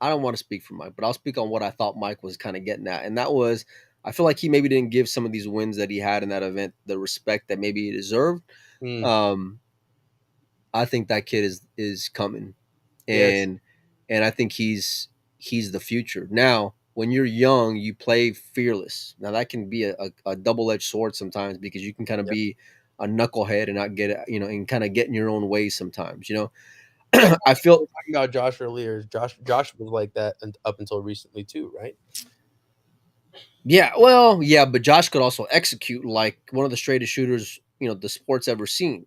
I don't want to speak for Mike, but I'll speak on what I thought Mike was kind of getting at, and that was I feel like he maybe didn't give some of these wins that he had in that event the respect that maybe he deserved. Mm, Um, I think that kid is coming, yes, and I think he's the future. Now, when you're young, you play fearless. Now that can be a double edged sword sometimes because you can kind of yep. be a knucklehead and not get and kind of get in your own way sometimes. Yeah, I we feel were talking about Josh earlier. Josh was like that up until recently too, right? Yeah, well, yeah, but Josh could also execute like one of the straightest shooters the sport's ever seen.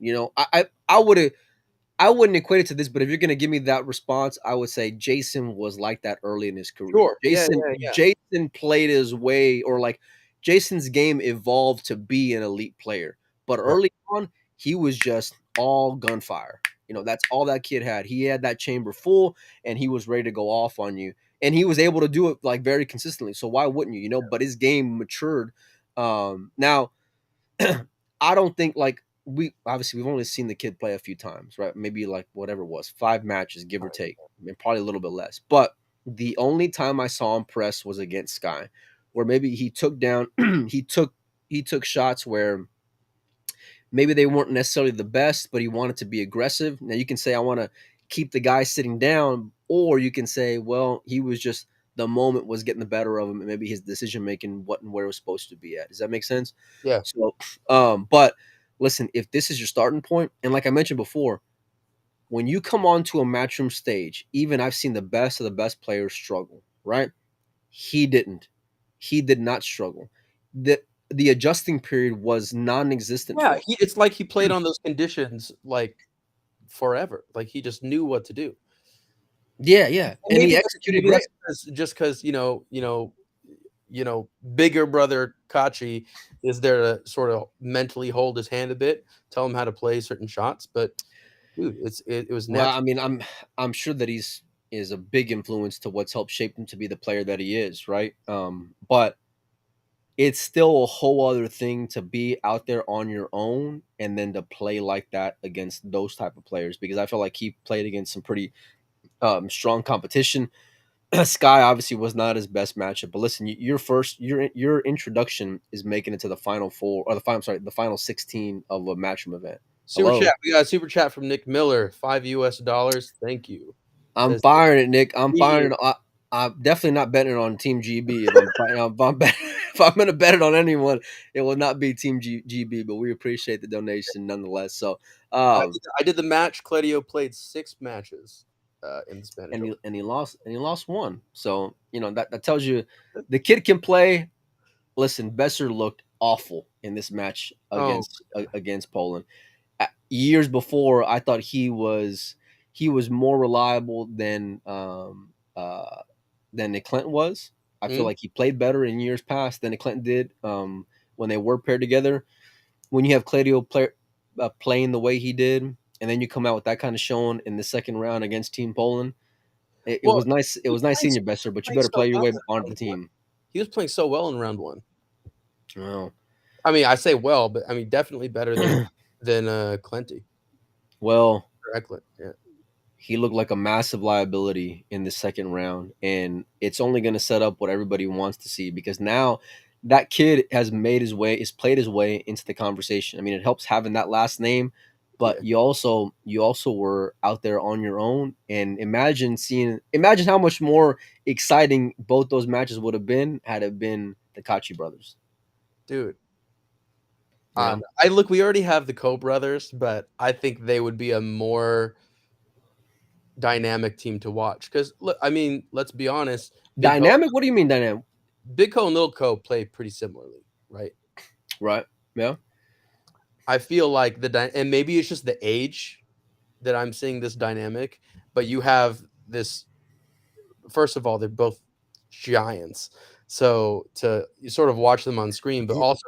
I wouldn't equate it to this, but if you're going to give me that response, I would say Jason was like that early in his career. Sure. Yeah, Jason yeah, yeah. Jason played his way, or like Jason's game evolved to be an elite player. But Right. early on, he was just all gunfire. That's all that kid had. He had that chamber full and he was ready to go off on you. And he was able to do it like very consistently. So why wouldn't you? But his game matured. Now I don't think like we've only seen the kid play a few times, right? Maybe like whatever it was, 5 matches, give or take, and probably a little bit less. But the only time I saw him press was against Sky, where maybe he took down he took shots where maybe they weren't necessarily the best, but he wanted to be aggressive. Now you can say I want to keep the guy sitting down, or you can say, well, he was just the moment was getting the better of him, and maybe his decision making wasn't where it was supposed to be at. Does that make sense? Yeah. So, but listen, if this is your starting point, and like I mentioned before, when you come onto a matchroom stage, even I've seen the best of the best players struggle, right? He didn't. He did not struggle. The adjusting period was non-existent Yeah, for him. it's like he played on those conditions like forever. Like he just knew what to do. Yeah, yeah, And and he maybe executed great. that's just because bigger brother Kachi is there to sort of mentally hold his hand a bit, tell him how to play certain shots. But dude, it was Well, natural. I mean, I'm sure that he's is a big influence to what's helped shape him to be the player that he is, right? But it's still a whole other thing to be out there on your own and then to play like that against those type of players because I feel like he played against some pretty strong competition. Sky obviously was not his best matchup, but listen, your introduction is making it to the final four or the final 16 of a matchroom event. Super Hello, chat. We got a super chat from Nick Miller, $5. Thank you. I'm Says firing it, Nick. I'm me. firing it. I'm definitely not betting on Team GB. If I'm going to bet it on anyone, it will not be Team GB. But we appreciate the donation nonetheless. So, I did the match. Cledio played 6 matches in the Spanish Open. and he lost one. So that tells you the kid can play. Listen, Besser looked awful in this match Oh, against Poland. Years before, I thought he was more reliable than Nick Clinton was. I feel mm. like he played better in years past than Nick Clinton did when they were paired together. When you have Claudio playing the way he did, and then you come out with that kind of showing in the second round against Team Poland, it Well, was nice. It he was was nice playing seeing so, you, Besser, but you playing better so play your well way in onto the round one. team. He was playing so well in round 1. Well, I mean, I say well, but I mean definitely better than Clenty well, or Eklund. Yeah. he looked like a massive liability in the second round, and it's only going to set up what everybody wants to see because now that kid has played his way into the conversation. I mean, it helps having that last name, Yeah. but you also were out there on your own, and imagine how much more exciting both those matches would have been had it been the Kachi brothers. Dude. Yeah, We already have the Koch brothers, but I think they would be a more dynamic team to watch. Because look, I mean, let's be honest, dynamic. What do you mean dynamic? Big Co and Little Co play pretty similarly, right? Right? Yeah. I feel like and maybe it's just the age that I'm seeing this dynamic, but you have this. First of all, they're both giants, so to you sort of watch them on screen, but also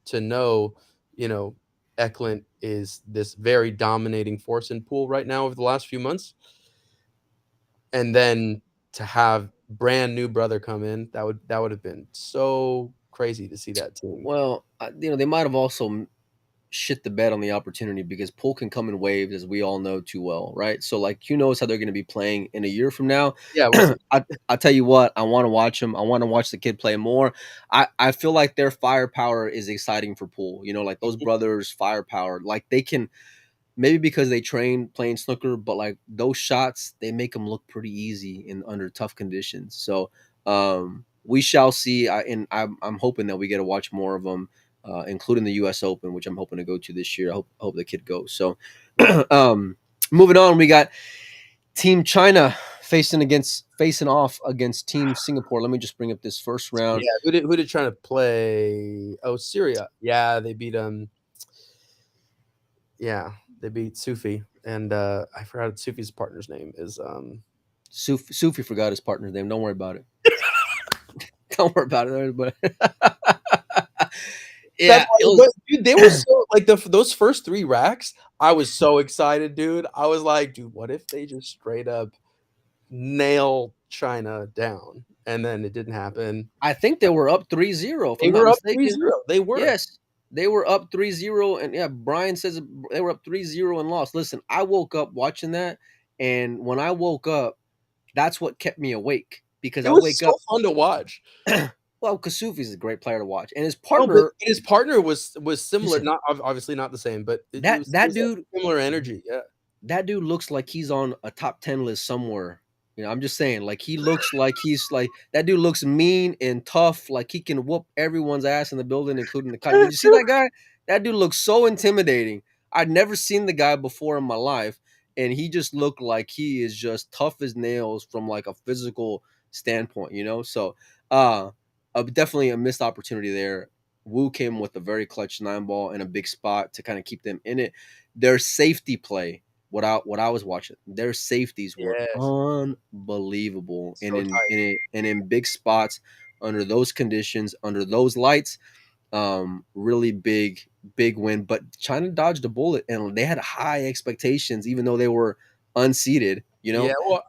to know, you know, Eklund is this very dominating force in pool right now over the last few months, and then to have brand new brother come in, that would have been so crazy to see that team. Well, they might have also shit the bed on the opportunity because pool can come in waves, as we all know too well, right? So, like, who knows how they're going to be playing in a year from now? Yeah, we'll see. I tell you what, I want to watch them. I want to watch the kid play more. I feel like their firepower is exciting for pool. Like those brothers' firepower, like they can maybe because they train playing snooker, but like those shots, they make them look pretty easy in under tough conditions. So we shall see. I'm hoping that we get to watch more of them, including the U.S. Open, which I'm hoping to go to this year. I hope the kid goes. So moving on, we got Team China facing off against Team Singapore. Let me just bring up this first round. Yeah, who did trying to play? Oh, Syria. Yeah, they beat Yeah, they beat Sufi, and I forgot Sufi's partner's name is Sufi forgot his partner's name. Don't worry about it. Don't worry about it. But yeah, dude, they were so like those first 3 racks. I was so excited, dude. I was like, dude, what if they just straight up nail China down? And then it didn't happen. I think they were up 3-0, if They I'm not were up mistaken. 3-0. They were. Yes, they were up 3-0, and yeah, Brian says they were up 3-0 and lost. Listen, I woke up watching that, and when I woke up, that's what kept me awake because It I was wake so up. fun to watch. Well, Kasufi's a great player to watch, and his No, but partner, his partner was similar, listen, not obviously not the same, but it that was, that like dude similar energy. Yeah. that dude looks like he's on a top 10 list somewhere. I'm just saying, like he looks like he's like that dude looks mean and tough, like he can whoop everyone's ass in the building, including the kite. Did you see that guy? That dude looks so intimidating. I'd never seen the guy before in my life, and he just looked like he is just tough as nails from like a physical standpoint. So definitely a missed opportunity there. Wu came with a very clutch 9 ball and a big spot to kind of keep them in it. Their safety play, what I was watching, their safeties were Yes. unbelievable, and So tight. in big spots under those conditions, under those lights, really big win. But China dodged a bullet, and they had high expectations, even though they were unseated. Yeah, well,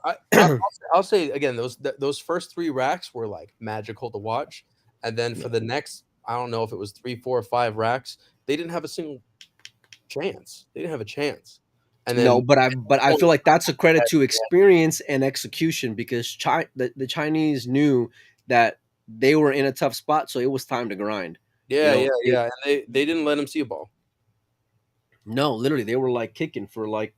I'll say again, those first 3 racks were like magical to watch, and then for Yeah. the next, I don't know if it was 3, 4, or 5 racks, they didn't have a single chance. They didn't have a chance. And No, then but I feel like that's a credit to experience and execution because the Chinese knew that they were in a tough spot, so it was time to grind. yeah, yeah, yeah. And they didn't let him see a ball. No, literally, they were like kicking for like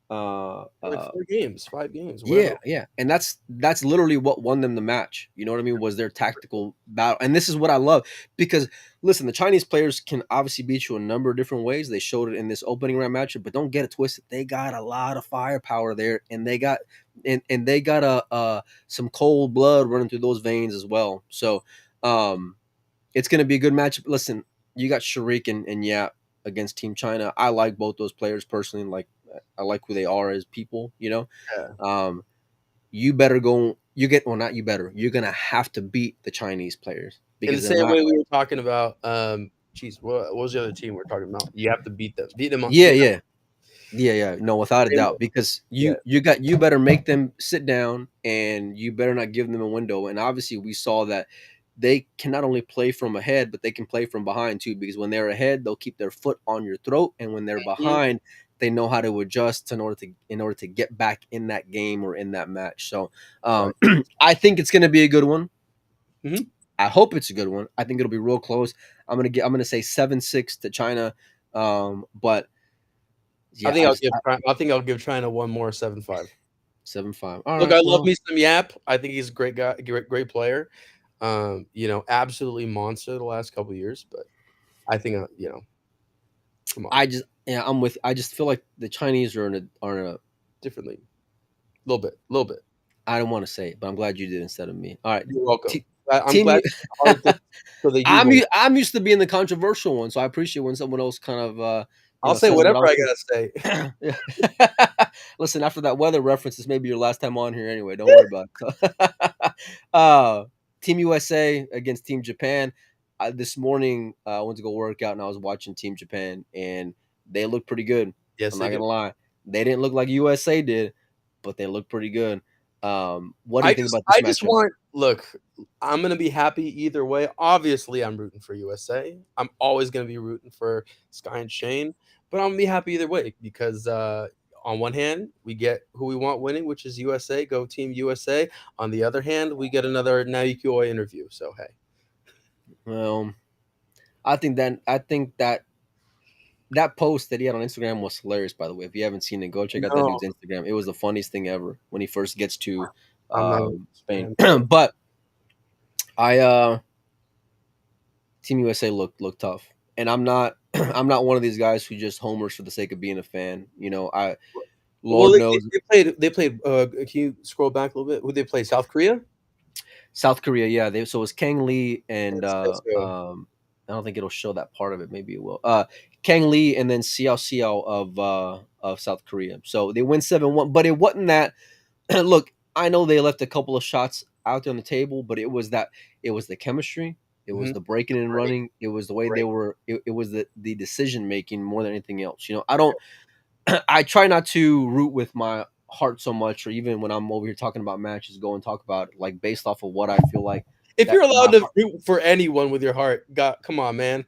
Like 4 games, 5 games, whatever. yeah, and that's literally what won them the match. You know what I mean? Was their tactical battle, and this is what I love because listen, the Chinese players can obviously beat you a number of different ways. They showed it in this opening round matchup, but don't get it twisted. They got a lot of firepower there, and they got they got some cold blood running through those veins as well. So it's going to be a good matchup. Listen, you got Sharik and Yap against Team China. I like both those players personally. Like I like who they are as people. You know, Yeah. you better go. You get well, not you better. You're gonna have to beat the Chinese players In the because they're same not. way we were talking about, geez, what was the other team we are talking about? You have to beat them. Beat them. Yeah. No, without a doubt, because Yeah. you better make them sit down and you better not give them a window. And obviously, we saw that they can not only play from ahead, but they can play from behind too. Because when they're ahead, they'll keep their foot on your throat, and when they're Mhm. behind, they know how to adjust in order to get back in that game or in that match. So, Right. I think it's going to be a good one. Mhm. I hope it's a good one. I think it'll be real close. I'm gonna say 7-6 to China. But I yeah, think I'll give China one more 7-5. 7-5. All Look, right. I love Well, me some Yap. I think he's a great guy, great player. Absolutely monster the last couple of years, but I think come on, I'm with. I just feel like the Chinese are in a. different league. Little bit. I don't want to say it, but I'm glad you did instead of me. All right, You're welcome. T- I'm team. glad it's hard thing so that you win. I'm used to being the controversial one, so I appreciate when someone else kind of I'll say says what whatever I was I thinking. gotta say. Yeah. Listen, after that weather reference, this may be your last time on here anyway. Don't worry about it. Team USA against Team Japan. This morning, I went to go work out and I was watching Team Japan, and they looked pretty good. Yes, I'm they not do. gonna lie, they didn't look like USA did, but they looked pretty good. What do I you think just about this I just matchup? want look, I'm gonna be happy either way. Obviously, I'm rooting for USA. I'm always gonna be rooting for Sky and Shane, but I'm gonna be happy either way because on one hand, we get who we want winning, which is USA. Go Team USA. On the other hand, we get another Naoki Oi interview. So hey, Well, I think that post that he had on Instagram was hilarious. By the way, if you haven't seen it, go check out that no, dude's Instagram. It was the funniest thing ever when he first gets to I'm not a Spain. fan. But I Team USA looked tough, and I'm not I'm not one of these guys who just homers for the sake of being a fan. You know, Well, Lord knows they played. They played. Can you scroll back a little bit? Who they play? South Korea. South Korea. Yeah, so it was Kang Lee and Let's go. I don't think it'll show that part of it. Maybe it will. Kang Lee and then Xiao of South Korea. So they win 7-1, but it wasn't that. Look, I know they left a couple of shots out there on the table, but it was the chemistry, it was Mhm. the breaking and Great, running, it was the way they great. were, it was the decision making more than anything else. You know, I don't, I try not to root with my heart so much, or even when I'm over here talking about matches, go and talk about it, like based off of what I feel like If that you're allowed my to root for anyone with your heart, God, come on, man.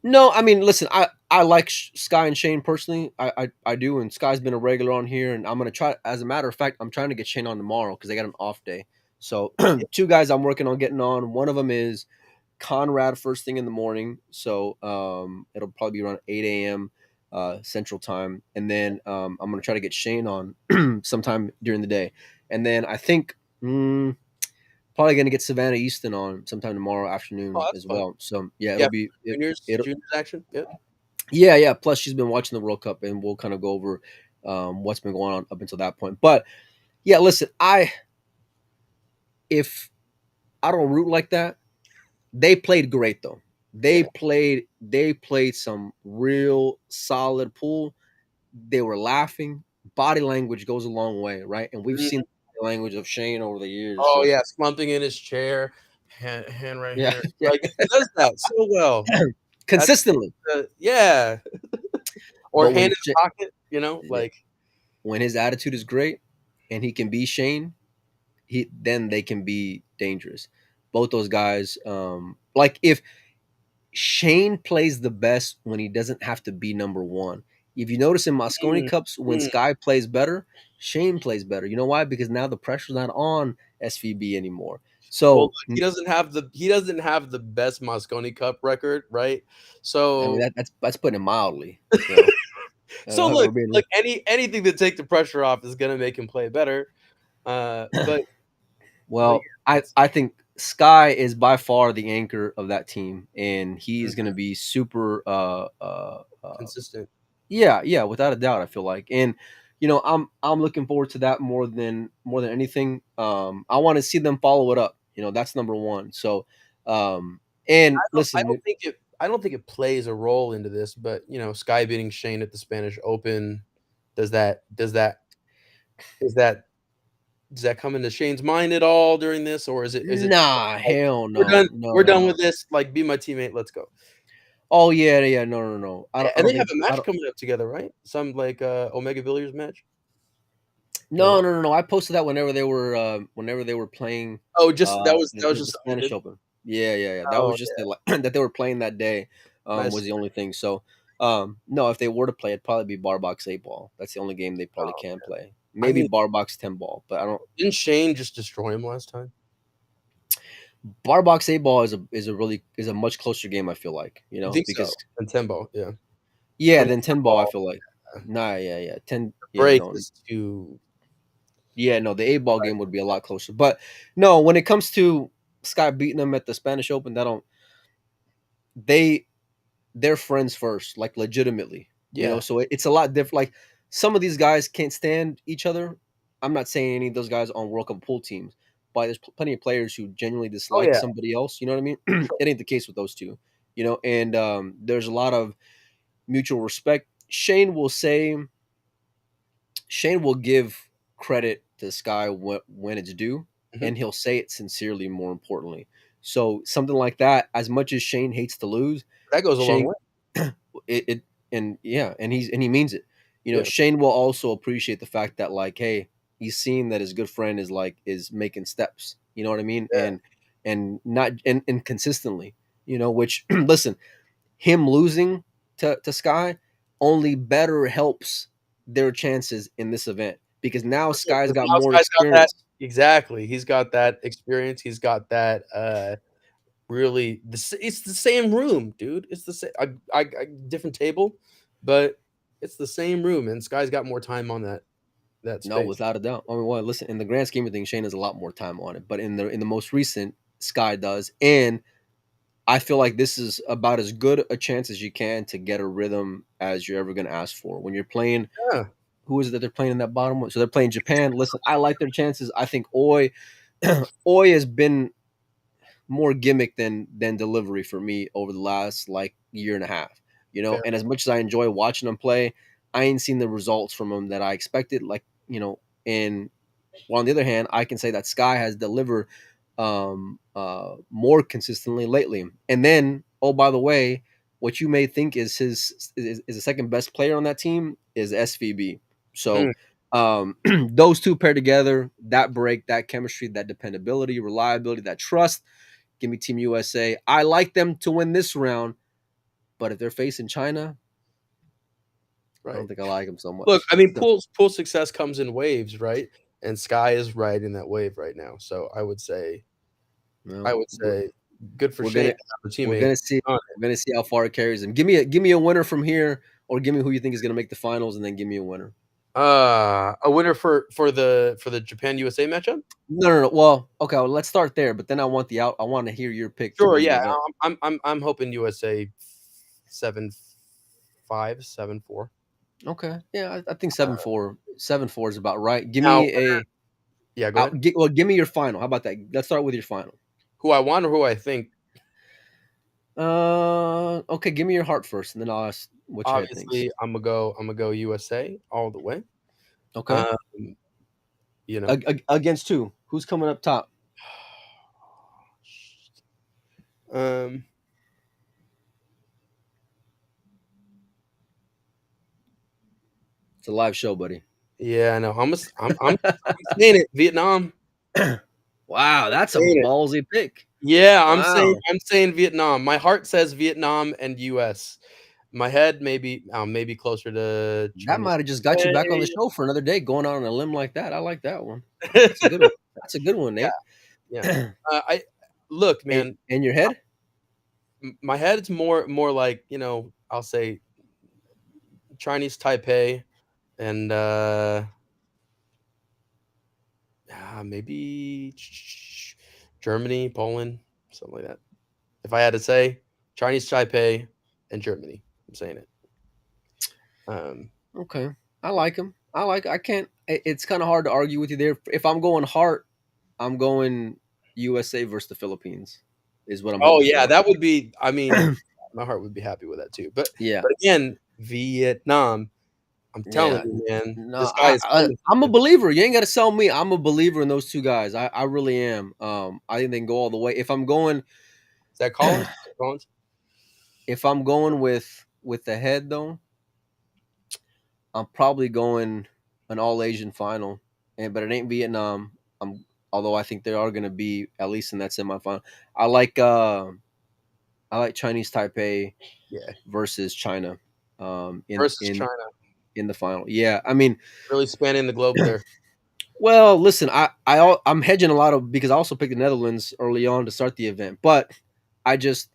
No, I mean, listen, I like Sky and Shane personally. I do, and Sky's been a regular on here, and I'm gonna try. As a matter of fact, I'm trying to get Shane on tomorrow because they got an off day. So two guys I'm working on getting on. One of them is Conrad first thing in the morning, so it'll probably be around 8 a.m. Central Time, and then I'm gonna try to get Shane on sometime during the day, and then I think. Probably gonna get Savannah Easton on sometime tomorrow Oh, afternoon that's as fun. well. So yeah, Yeah, it'll juniors action. Yeah. yeah. Plus, she's been watching the World Cup, and we'll kind of go over what's been going on up until that point. But yeah, listen, if I don't root like that, they played great though. Yeah. They played some real solid pool. They were laughing. Body language goes a long way, right? And we've seen Mhm. the language of Shane over the years. Oh So yeah, slumping in his chair, hand right yeah, here. yeah, Like he does that so well. That's consistently. yeah. Or But hand in the pocket. yeah, Like when his attitude is great and he can be Shane, then they can be dangerous. Both those guys, like if Shane plays the best when he doesn't have to be number one, If you notice in Mosconi Cups, when Mm. Sky plays better, Shane plays better. You know why? Because now the pressure's not on SVB anymore. Well, So he doesn't have the best Mosconi Cup record, right? I mean So that's putting it mildly. You know, so we're look, being anything to take the pressure off is gonna make him play better. But yeah, well. I it's I think Sky is by far the anchor of that team, and he's going to be super. consistent. Yeah, yeah, without a doubt. I feel like, and I'm looking forward to that more than anything. I want to see them follow it up. That's number one. So, and listen, I don't think it plays a role into this, but Sky beating Shane at the Spanish Open, does that is that does that come into Shane's mind at all during this, or is it nah, like, hell no, no, we're no, done no. with this, like be my teammate, let's go. Oh yeah, yeah, no, no, no. I And don't they have think a I match don't. coming up together, right? Some like Omega Villiers match or No, what? no, no, no. I posted that whenever they were playing Oh, just that was the just something you Spanish did. Open. Yeah, yeah, yeah. That Oh was just yeah, that they were playing that day. Was nice. the only thing. So no, if they were to play, it'd probably be Bar Box 8 Ball. That's the only game they probably Oh, can play. I Maybe mean, Bar Box 10 Ball, but I don't. didn't Shane just destroy him last time? Bar Box 8 Ball is a much closer game. I feel like You think so? because And Tembo, yeah. yeah, I mean, then 10 Ball. I ball, feel like nah, yeah, yeah, 10. Yeah, break no, is too yeah, no, the 8 Ball game would be a lot closer. But no, when it comes to Sky beating them at the Spanish Open, that don't they they're friends first, like legitimately. yeah. So it's a lot different. Like some of these guys can't stand each other. I'm not saying any of those guys on World Cup pool teams, but there's plenty of players who genuinely Oh dislike yeah. somebody else. You know what I mean? Sure. It ain't the case with those two. And there's a lot of mutual respect. Shane will give credit to Sky when it's due, Mhm. and he'll say it sincerely. More importantly, so something like that. As much as Shane hates to lose, That goes a long Shane way. it and yeah, and he means it. Yeah. Shane will also appreciate the fact that like, hey, he's seeing that his good friend is making steps. You know what I mean? Yeah. And not and consistently. Which listen, him losing to Sky only better helps their chances in this event because now For sure, Sky's 'cause got now more Sky's got that experience. exactly. He's got that experience. He's got that, really it's the same room, dude. It's the same I different table, but it's the same room, and Sky's got more time on that No, space. without a doubt. I mean, well, listen, in the grand scheme of things, Shane has a lot more time on it, but in the most recent, Sky does, and I feel like this is about as good a chance as you can to get a rhythm as you're ever going to ask for when you're playing. Yeah, Who is it that they're playing in that bottom one? So they're playing Japan. Listen, I like their chances. I think Oi, Oi has been more gimmick than delivery for me over the last like year and a half. fair. And as much as I enjoy watching him play, I ain't seen the results from him that I expected. Like and well, on the other hand, I can say that Sky has delivered more consistently lately. And then, oh, by the way, what you may think is the second best player on that team is SVB. Mm, So those two paired together, that break, that chemistry, that dependability, reliability, that trust. Give me Team USA. I like them to win this round, but if they're facing China, I don't right. think I like them so Look, much. I mean, So, pool success comes in waves, right? And Sky is riding that wave right now. So I well, would say good for we're Shane gonna to have a we're teammate gonna see on we're gonna see how far it carries him. Give me a winner from here, or give me who you think is gonna make the finals, and then give me a winner. it. A winner for the Japan USA matchup? No, no, no. Well, okay, well, let's start there. But then I want the out. I want to hear your pick to Sure, win the yeah. event. I'm hoping USA 7-5, 7-4. Okay, yeah, I think Uh, 7-4. 7-4 is about right. Give now, me a yeah, go out. ahead. Well, give me your final. How about that? Let's start with your final. Who I want or who I think? Okay, give me your heart first, and then I'll ask what your head thinks. Obviously, I'm gonna go USA all the way. Okay, Um, you know, against two. Who's coming up top? um, It's a live show, buddy. yeah, no, I'm saying it. Vietnam. Wow, I'm that's a saying it. ballsy pick. Yeah, I'm saying Wow. I'm saying Vietnam. My heart says Vietnam and US. my head maybe closer to That Chinese. might have just got you back on the show for another day, going out on a limb like that. I like that one. That's a good one. That's a good one, Nate. Yeah. I look, man. And your head? My head's more like, I'll say Chinese Taipei and maybe Germany, Poland, something like that. If I had to say, Chinese Taipei and Germany, I'm saying it. Okay, I like him. I can't. It's kind of hard to argue with you there. If I'm going heart, I'm going USA versus the Philippines. Is what I'm Oh hoping yeah, for. that would be. I mean, my heart would be happy with that too. But Yeah, again, Vietnam. I'm telling yeah. you, man, No, this guy is I'm a believer. You ain't got to sell me. I'm a believer in those two guys. I really am. I think they can go all the way. If I'm going, Is that Collins? Collins? if I'm going with the head though, I'm probably going an all Asian final, but it ain't Vietnam. Although I think they are going to be at least in that semifinal. I like Chinese Taipei Yeah, versus China versus China. in the final. Yeah, I mean, Really spanning the globe there. well, listen, I'm hedging a lot of because I also picked the Netherlands early on to start the event, but I just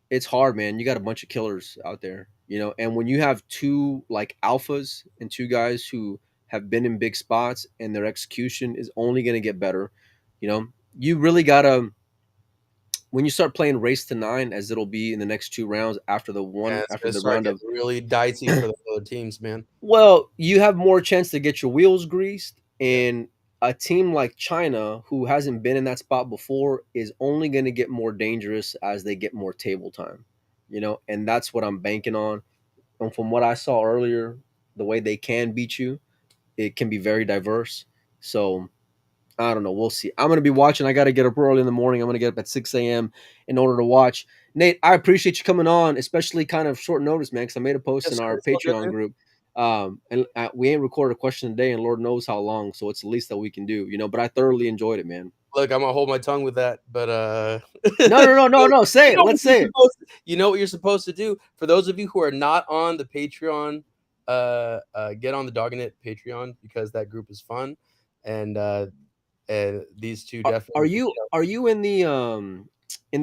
it's hard, man. You got a bunch of killers out there, and when you have two like alphas and two guys who have been in big spots and their execution is only going to get better, you really gotta when you start playing race to 9 as it'll be in the next two rounds after Yeah, it's after gonna the start round getting of really dicey for the other teams, man. well, you have more chance to get your wheels greased, Yeah. and a team like China, who hasn't been in that spot before, is only going to get more dangerous as they get more table time, and that's what I'm banking on. And from what I saw earlier, the way they can beat you, it can be very diverse. So I don't know. We'll see. I'm going to be watching. I got to get up early in the morning. I'm going to get up at 6 a.m. in order to watch. Nate, I appreciate you coming on, especially kind of short notice, man, because I made a post Yes, in sir. our It's all good, Patreon man. group. And we ain't recorded a question today, and Lord knows how long. So it's the least that we can do, but I thoroughly enjoyed it, man. Look, I'm gonna hold my tongue with that, but No. Say it. Let's say it. You know what you're supposed to do. For those of you who are not on the Patreon, get on the Dogginit Patreon because that group is fun, and these two Are definitely. you in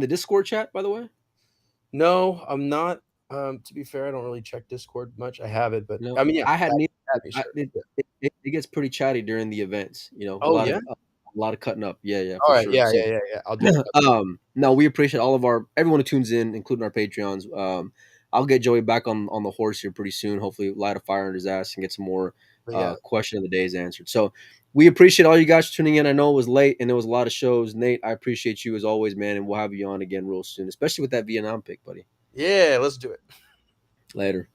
the Discord chat, by the way? No, I'm not. To be fair, I don't really check Discord much. I have it, but No, I mean, yeah, I had neither. that'd be sure. It, Yeah. it gets pretty chatty during the events. Oh yeah. A lot of cutting up. Yeah, All for right. sure. Yeah, So, I'll do it. no, we appreciate all of everyone who tunes in, including our Patreons. I'll get Joey back on the horse here pretty soon. Hopefully, light a fire in his ass and get some more But yeah, question of the days answered. So, we appreciate all you guys tuning in. I know it was late and there was a lot of shows. Nate, I appreciate you as always, man, and we'll have you on again real soon, especially with that Vietnam pick, buddy. yeah. Let's do it. Later.